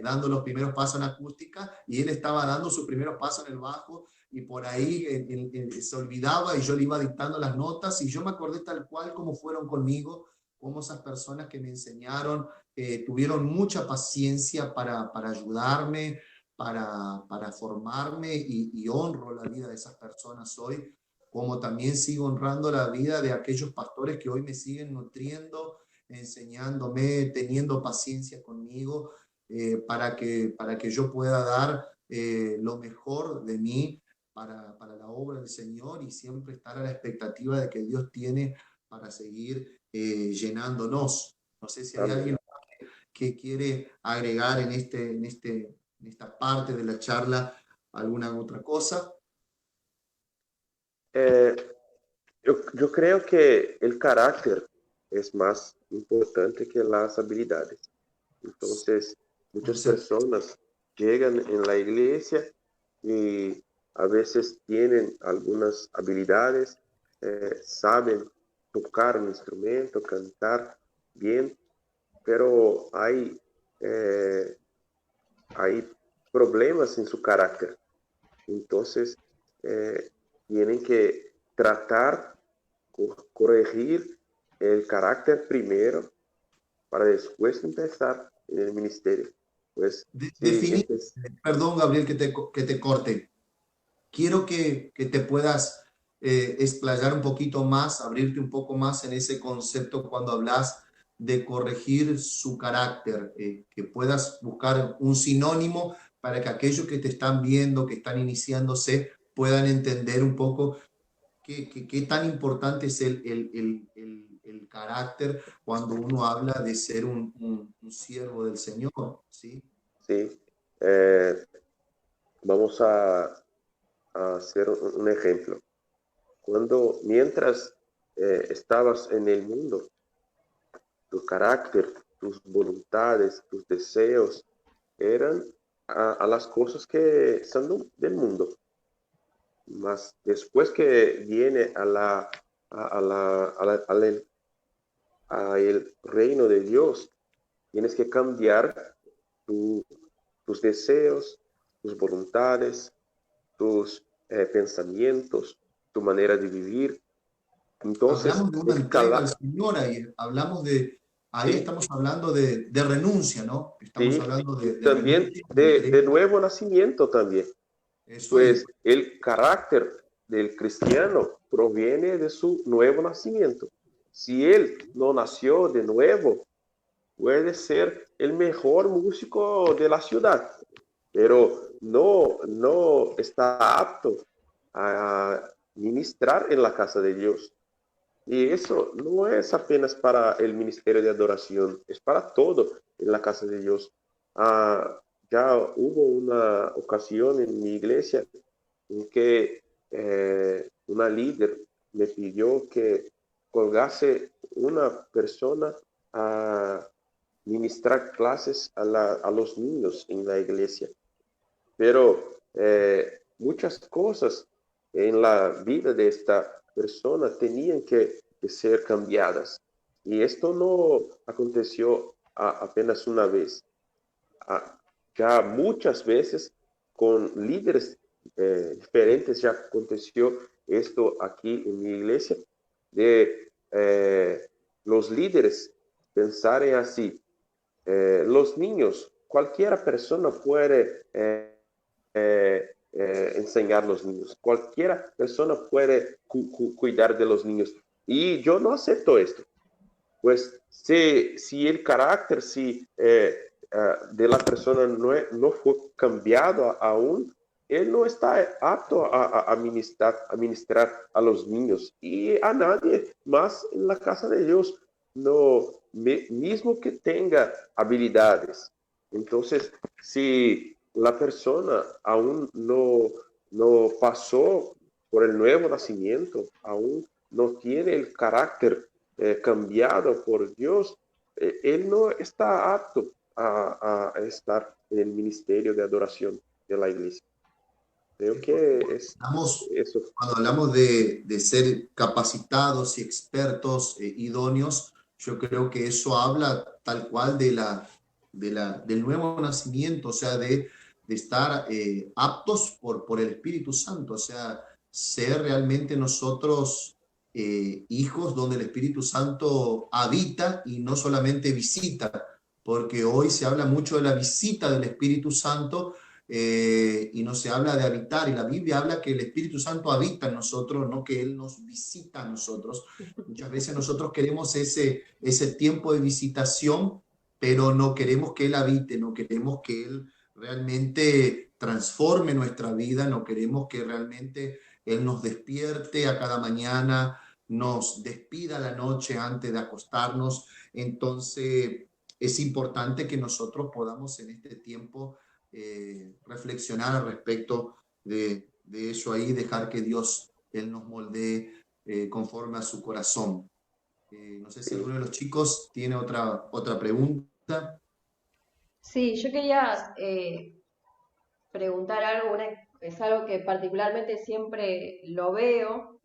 dando los primeros pasos en acústica y él estaba dando sus primeros pasos en el bajo, y por ahí se olvidaba y yo le iba dictando las notas, y yo me acordé tal cual como fueron conmigo, como esas personas que me enseñaron tuvieron mucha paciencia para ayudarme, para formarme, y honro la vida de esas personas hoy, como también sigo honrando la vida de aquellos pastores que hoy me siguen nutriendo, enseñándome, teniendo paciencia conmigo, para que yo pueda dar lo mejor de mí para la obra del Señor, y siempre estar a la expectativa de que Dios tiene para seguir llenándonos. No sé si hay alguien Amén. que quiere agregar en esta parte de la charla alguna otra cosa. Eh, yo creo que el carácter es más importante que las habilidades. Entonces, muchas personas llegan en la iglesia y a veces tienen algunas habilidades, saben tocar un instrumento, cantar bien, pero hay problemas en su carácter. Entonces, tienen que tratar, corregir el carácter primero para después empezar en el ministerio. Pues, sí, Perdón, Gabriel, que te corte. Quiero que te puedas explayar un poquito más, abrirte un poco más en ese concepto cuando hablas de corregir su carácter, que puedas buscar un sinónimo para que aquellos que te están viendo, que están iniciándose, puedan entender un poco qué tan importante es el carácter cuando uno habla de ser un siervo del Señor, ¿sí? sí. Vamos a hacer un ejemplo. Mientras estabas en el mundo, tu carácter, tus voluntades, tus deseos eran a las cosas que son del mundo. Mas después que viene a el reino de Dios, tienes que cambiar tus deseos, tus voluntades, tus pensamientos, tu manera de vivir. Entonces, Hablamos de una entrega al Señor ahí, ahí sí, estamos hablando de renuncia, ¿no? Estamos sí, hablando y de también renuncia, de de entrega. nuevo nacimiento también. Eso es. Pues el carácter del cristiano proviene de su nuevo nacimiento. Si él no nació de nuevo, puede ser el mejor músico de la ciudad, pero no está apto a ministrar en la casa de Dios. Y eso no es apenas para el ministerio de adoración, es para todo en la casa de Dios. Ya hubo una ocasión en mi iglesia en que una líder me pidió que colgase una persona a ministrar clases a los niños en la iglesia. Pero muchas cosas en la vida de esta persona tenían que ser cambiadas. Y esto no aconteció apenas una vez. Ya muchas veces con líderes diferentes ya aconteció esto aquí en mi iglesia, de los líderes pensar en así. Los niños, cualquier persona puede enseñar a los niños, cualquier persona puede cuidar de los niños. Y yo no acepto esto. Pues si el carácter de la persona no fue cambiado aún, él no está apto a administrar a los niños y a nadie más en la casa de Dios, no, mismo que tenga habilidades. Entonces, si la persona aún no pasó por el nuevo nacimiento, aún no tiene el carácter cambiado por Dios, él no está apto a estar en el ministerio de adoración de la iglesia. Creo que es eso. Cuando hablamos de ser capacitados y expertos, idóneos, yo creo que eso habla tal cual del nuevo nacimiento, o sea, de estar aptos por el Espíritu Santo, o sea, ser realmente nosotros hijos donde el Espíritu Santo habita y no solamente visita, porque hoy se habla mucho de la visita del Espíritu Santo, y no se habla de habitar, y la Biblia habla que el Espíritu Santo habita en nosotros, no que Él nos visita a nosotros. Muchas veces nosotros queremos ese tiempo de visitación, pero no queremos que Él habite, no queremos que Él realmente transforme nuestra vida, no queremos que realmente Él nos despierte a cada mañana, nos despida la noche antes de acostarnos. Entonces es importante que nosotros podamos en este tiempo reflexionar al respecto de eso ahí, dejar que Dios, Él nos moldee conforme a su corazón. No sé si alguno de los chicos tiene otra pregunta. Sí, yo quería preguntar algo, es algo que particularmente siempre lo veo.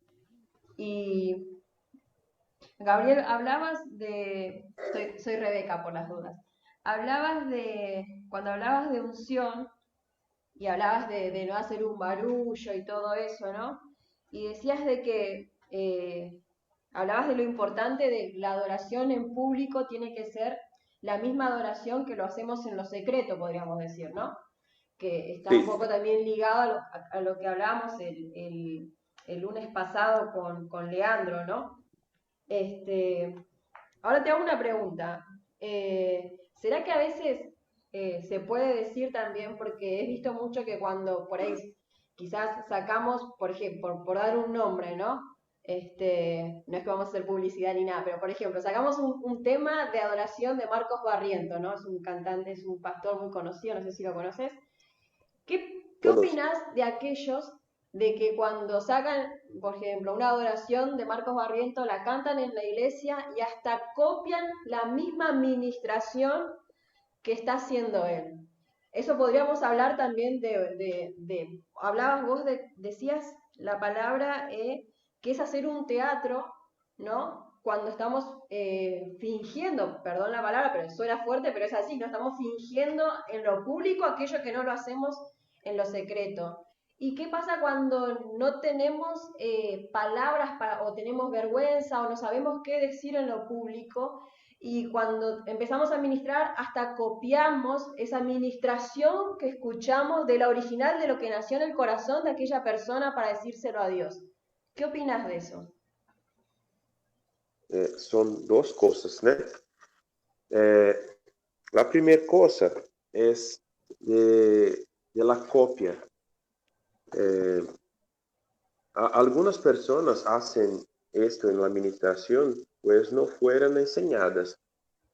Y Gabriel, soy Rebeca por las dudas, cuando hablabas de unción y hablabas de no hacer un barullo y todo eso, ¿no? Y decías de que hablabas de lo importante de la adoración en público tiene que ser la misma adoración que lo hacemos en lo secreto, podríamos decir, ¿no? Que está un poco también ligado a lo que hablábamos el lunes pasado con Leandro, ¿no? Ahora te hago una pregunta. ¿Será que a veces se puede decir también, porque he visto mucho que cuando por ahí quizás sacamos, por ejemplo, por dar un nombre, ¿no? No es que vamos a hacer publicidad ni nada, pero por ejemplo, sacamos un tema de adoración de Marcos Barriento, ¿no? Es un cantante, es un pastor muy conocido, no sé si lo conoces. ¿Qué opinas de aquellos de que cuando sacan, por ejemplo, una adoración de Marcos Barriento, la cantan en la iglesia y hasta copian la misma administración que está haciendo él? Eso podríamos hablar también hablabas vos, decías la palabra que es hacer un teatro, ¿no? Cuando estamos fingiendo, perdón la palabra, pero suena fuerte, pero es así, ¿no? Estamos fingiendo en lo público aquello que no lo hacemos en lo secreto. ¿Y qué pasa cuando no tenemos palabras o tenemos vergüenza o no sabemos qué decir en lo público? Y cuando empezamos a ministrar, hasta copiamos esa administración que escuchamos de la original, de lo que nació en el corazón de aquella persona para decírselo a Dios. ¿Qué opinas de eso? Son dos cosas, ¿no? La primera cosa es de la copia. Algunas personas hacen esto en la administración, pues no fueron enseñadas,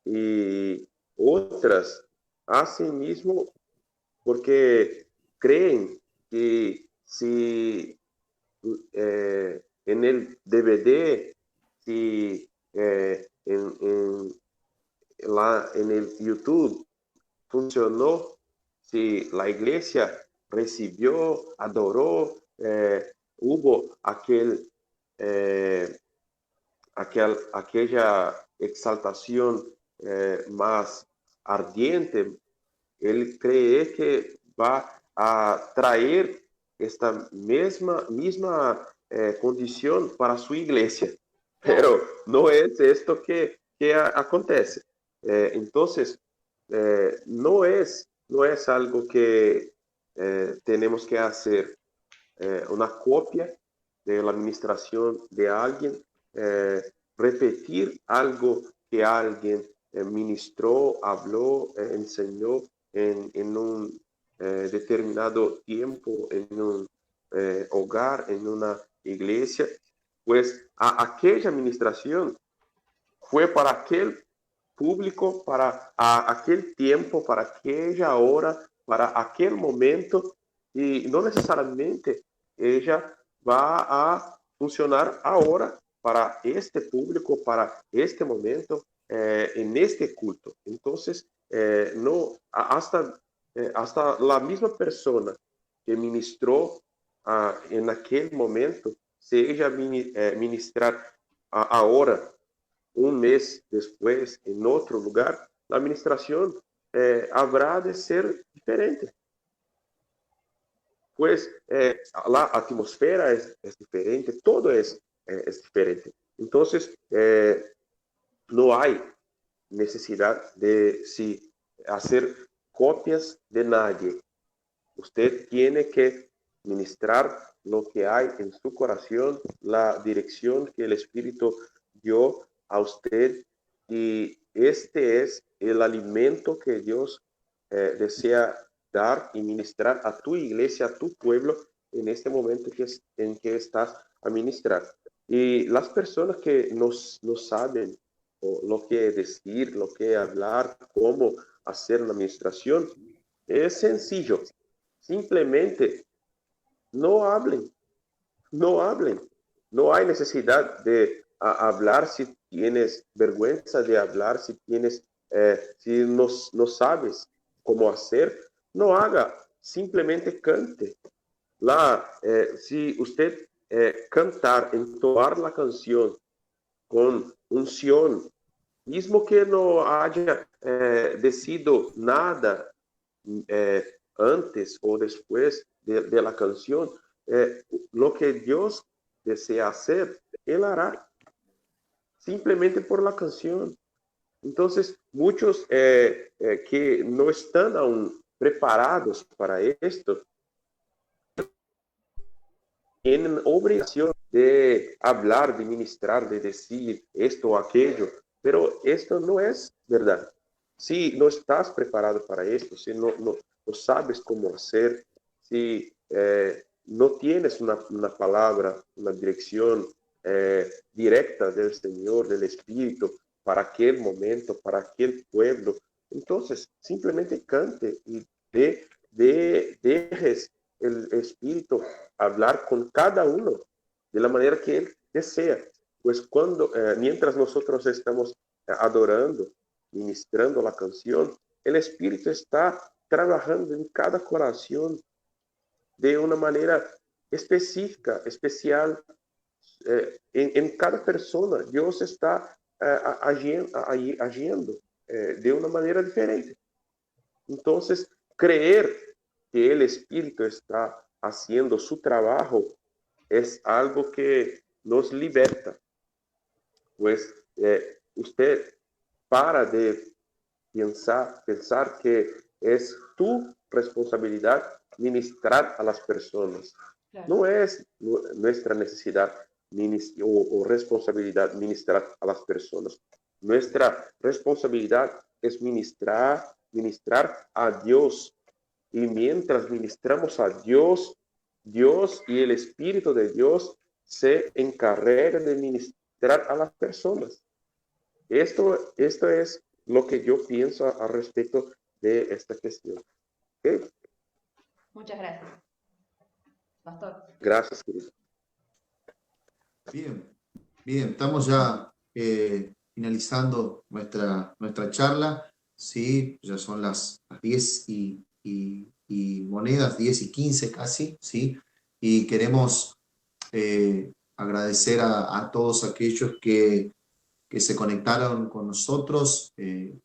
y otras hacen mismo porque creen que si en el DVD, si en el YouTube funcionó, si la iglesia recibió, adoró, hubo aquella exaltación más ardiente, él cree que va a traer esta misma condición para su iglesia. Pero no es esto que acontece. Entonces, no es algo que tenemos que hacer una copia de la administración de alguien, repetir algo que alguien ministró, habló, enseñó en un determinado tiempo, en un hogar, en una iglesia, pues aquella administración fue para aquel público, para aquel tiempo, para aquella hora, para aquel momento, y no necesariamente ella va a funcionar ahora para este público, para este momento, en este culto. Entonces, no, hasta la misma persona que ministró en aquel momento, si ella ministrar ahora, un mes después, en otro lugar, la administración habrá de ser diferente. Pues la atmósfera es diferente, todo es diferente. Entonces, no hay necesidad de hacer copias de nadie. Usted tiene que ministrar lo que hay en su corazón, la dirección que el Espíritu dio a usted, y este es el alimento que Dios desea dar y ministrar a tu iglesia, a tu pueblo, en este momento en que estás a ministrar. Y las personas que no saben lo que decir, lo que hablar, cómo hacer una administración, es sencillo. Simplemente no hablen, no hablen. No hay necesidad de hablar si tienes vergüenza de hablar, si no sabes cómo hacer. No haga, simplemente cante. Si usted cantar, entonar la canción con unción, mismo que no haya decidido nada antes o después de la canción, lo que Dios desea hacer, Él hará, simplemente por la canción. Entonces, muchos que no están aún preparados para esto, tienen obligación de hablar, de ministrar, de decir esto o aquello, pero esto no es verdad. Si no estás preparado para esto, si no sabes cómo hacer, si no tienes una palabra, una dirección directa del Señor, del Espíritu, para aquel momento, para aquel pueblo, entonces simplemente cante y dejes el Espíritu hablar con cada uno de la manera que Él desea. Pues mientras nosotros estamos adorando, ministrando la canción, el Espíritu está trabajando en cada corazón de una manera específica, especial, en cada persona. Dios está agiendo de una manera diferente. Entonces, creer que el Espíritu está haciendo su trabajo es algo que nos liberta. Pues usted para de pensar que es tu responsabilidad ministrar a las personas. Claro. No es nuestra necesidad o responsabilidad ministrar a las personas. Nuestra responsabilidad es ministrar a Dios. Y mientras ministramos a Dios, Dios y el Espíritu de Dios se encargan de ministrar a las personas. Esto es lo que yo pienso al respecto de esta cuestión. ¿Okay? Muchas gracias. Pastor. Gracias, querido. Bien, estamos ya finalizando nuestra charla. Sí, ya son las 10 y monedas, 10 y 15 casi, ¿sí? Y queremos agradecer a todos aquellos que se conectaron con nosotros en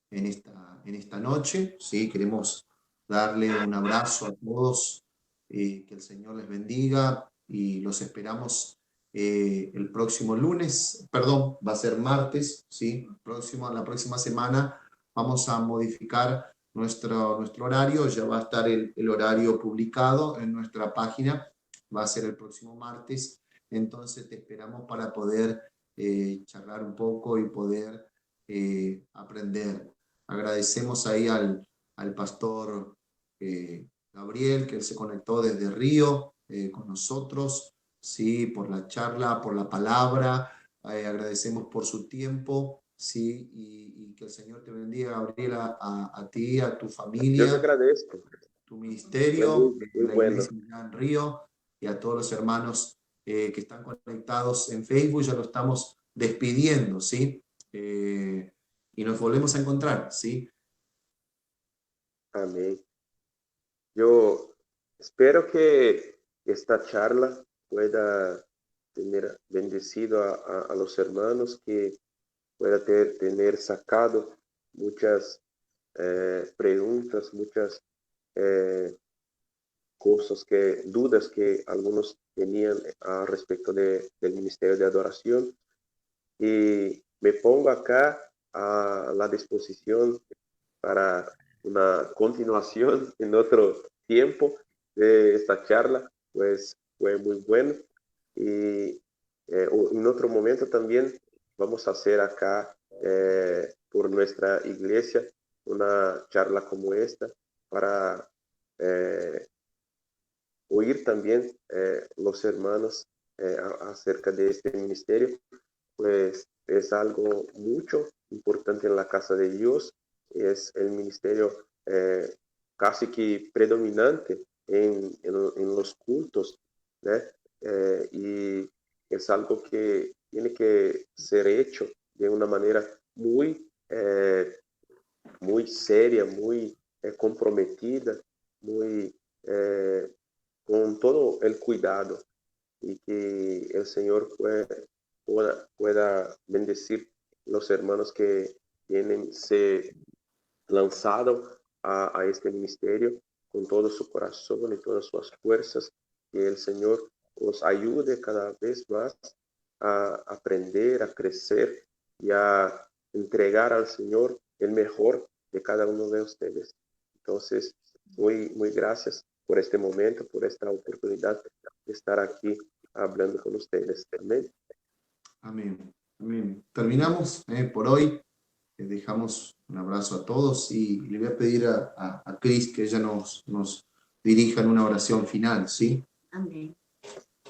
esta noche, ¿sí? Queremos darle un abrazo a todos, que el Señor les bendiga y los esperamos el próximo lunes, perdón, va a ser martes, ¿sí? La próxima semana vamos a modificar nuestro horario, ya va a estar el horario publicado en nuestra página, va a ser el próximo martes, entonces te esperamos para poder charlar un poco y poder aprender. Agradecemos ahí al pastor Gabriel, que él se conectó desde Río con nosotros, sí, por la charla, por la palabra, agradecemos por su tiempo, sí, y que el Señor te bendiga, Gabriela, a ti, a tu Dios familia, agradezco. tu Fue ministerio, muy, muy la bueno. iglesia en Río, y a todos los hermanos que están conectados en Facebook, ya lo estamos despidiendo, ¿sí? Y nos volvemos a encontrar, ¿sí? Amén. Yo espero que esta charla pueda tener bendecido a los hermanos, que pueda tener sacado muchas preguntas, muchas dudas que algunos tenían a respecto del ministerio de adoración. Y me pongo acá a la disposición para una continuación en otro tiempo de esta charla, pues fue muy bueno. Y en otro momento también vamos a hacer acá por nuestra iglesia una charla como esta para oír también los hermanos acerca de este ministerio, pues es algo mucho importante en la casa de Dios, es el ministerio casi que predominante en los cultos, ¿no? Y es algo que tiene que ser hecho de una manera muy seria, muy comprometida, muy con todo el cuidado, y que el Señor pueda bendecir los hermanos que tienen se lanzado a este ministerio con todo su corazón y todas sus fuerzas, que el Señor os ayude cada vez más a aprender, a crecer y a entregar al Señor el mejor de cada uno de ustedes. Entonces, muy gracias por este momento, por esta oportunidad de estar aquí hablando con ustedes. Amén. Amén. Amén. Terminamos por hoy. Dejamos un abrazo a todos y le voy a pedir a Cris que ella nos dirija en una oración final, ¿sí? Amén.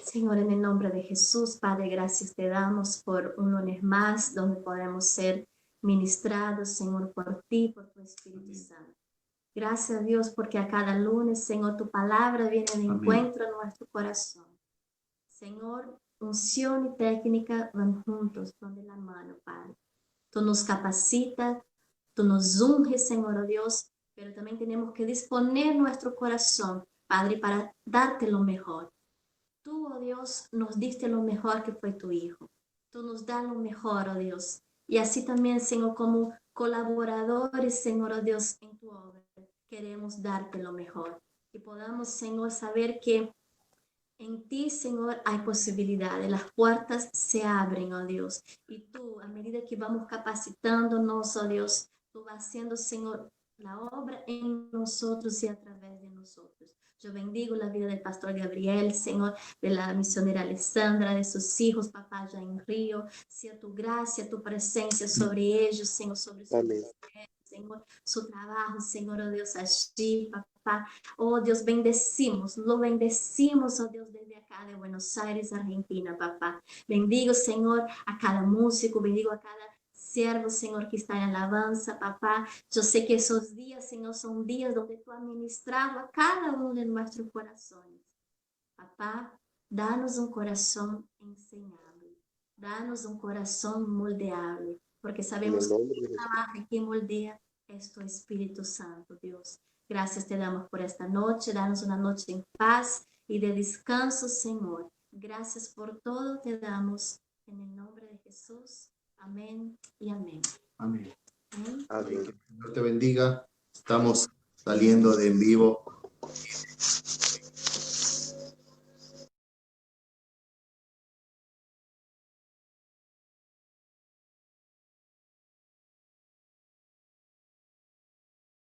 Señor, en el nombre de Jesús, Padre, gracias te damos por un lunes más donde podemos ser ministrados, Señor, por ti, por tu Espíritu Santo. Gracias a Dios porque a cada lunes, Señor, tu palabra viene de encuentro a nuestro corazón. Señor, unción y técnica van juntos, van de la mano, Padre. Tú nos capacitas, tú nos unges, Señor, oh Dios, pero también tenemos que disponer nuestro corazón, Padre, para darte lo mejor. Tú, oh Dios, nos diste lo mejor que fue tu Hijo. Tú nos das lo mejor, oh Dios. Y así también, Señor, como colaboradores, Señor, oh Dios, en tu obra, queremos darte lo mejor. Que podamos, Señor, saber que en ti, Señor, hay posibilidades. Las puertas se abren, oh Dios. Y tú, a medida que vamos capacitándonos, oh Dios, tú vas haciendo, Señor, la obra en nosotros y a través de nosotros. Yo bendigo la vida del pastor Gabriel, Señor, de la misionera Alessandra, de sus hijos, papá, allá en Río. Sea tu gracia, tu presencia sobre ellos, Señor, sobre su Amén. Señor, su trabajo, Señor, oh Dios, allí, papá. Oh Dios, bendecimos, lo bendecimos, oh Dios, desde acá de Buenos Aires, Argentina, papá. Bendigo, Señor, a cada músico, bendigo a cada siervo, Señor, que está en alabanza, papá. Yo sé que esos días, Señor, son días donde tú has ministrado a cada uno de nuestros corazones. Papá, danos un corazón enseñable, danos un corazón moldeable, porque En sabemos el que nombre de quien Jesús. trabaja y quien moldea es tu Espíritu Santo, Dios. Gracias te damos por esta noche, danos una noche en paz y de descanso, Señor. Gracias por todo te damos en el nombre de Jesús. Amén y amén. Amén. Amén. Amén. Que el Señor te bendiga. Estamos saliendo de en vivo.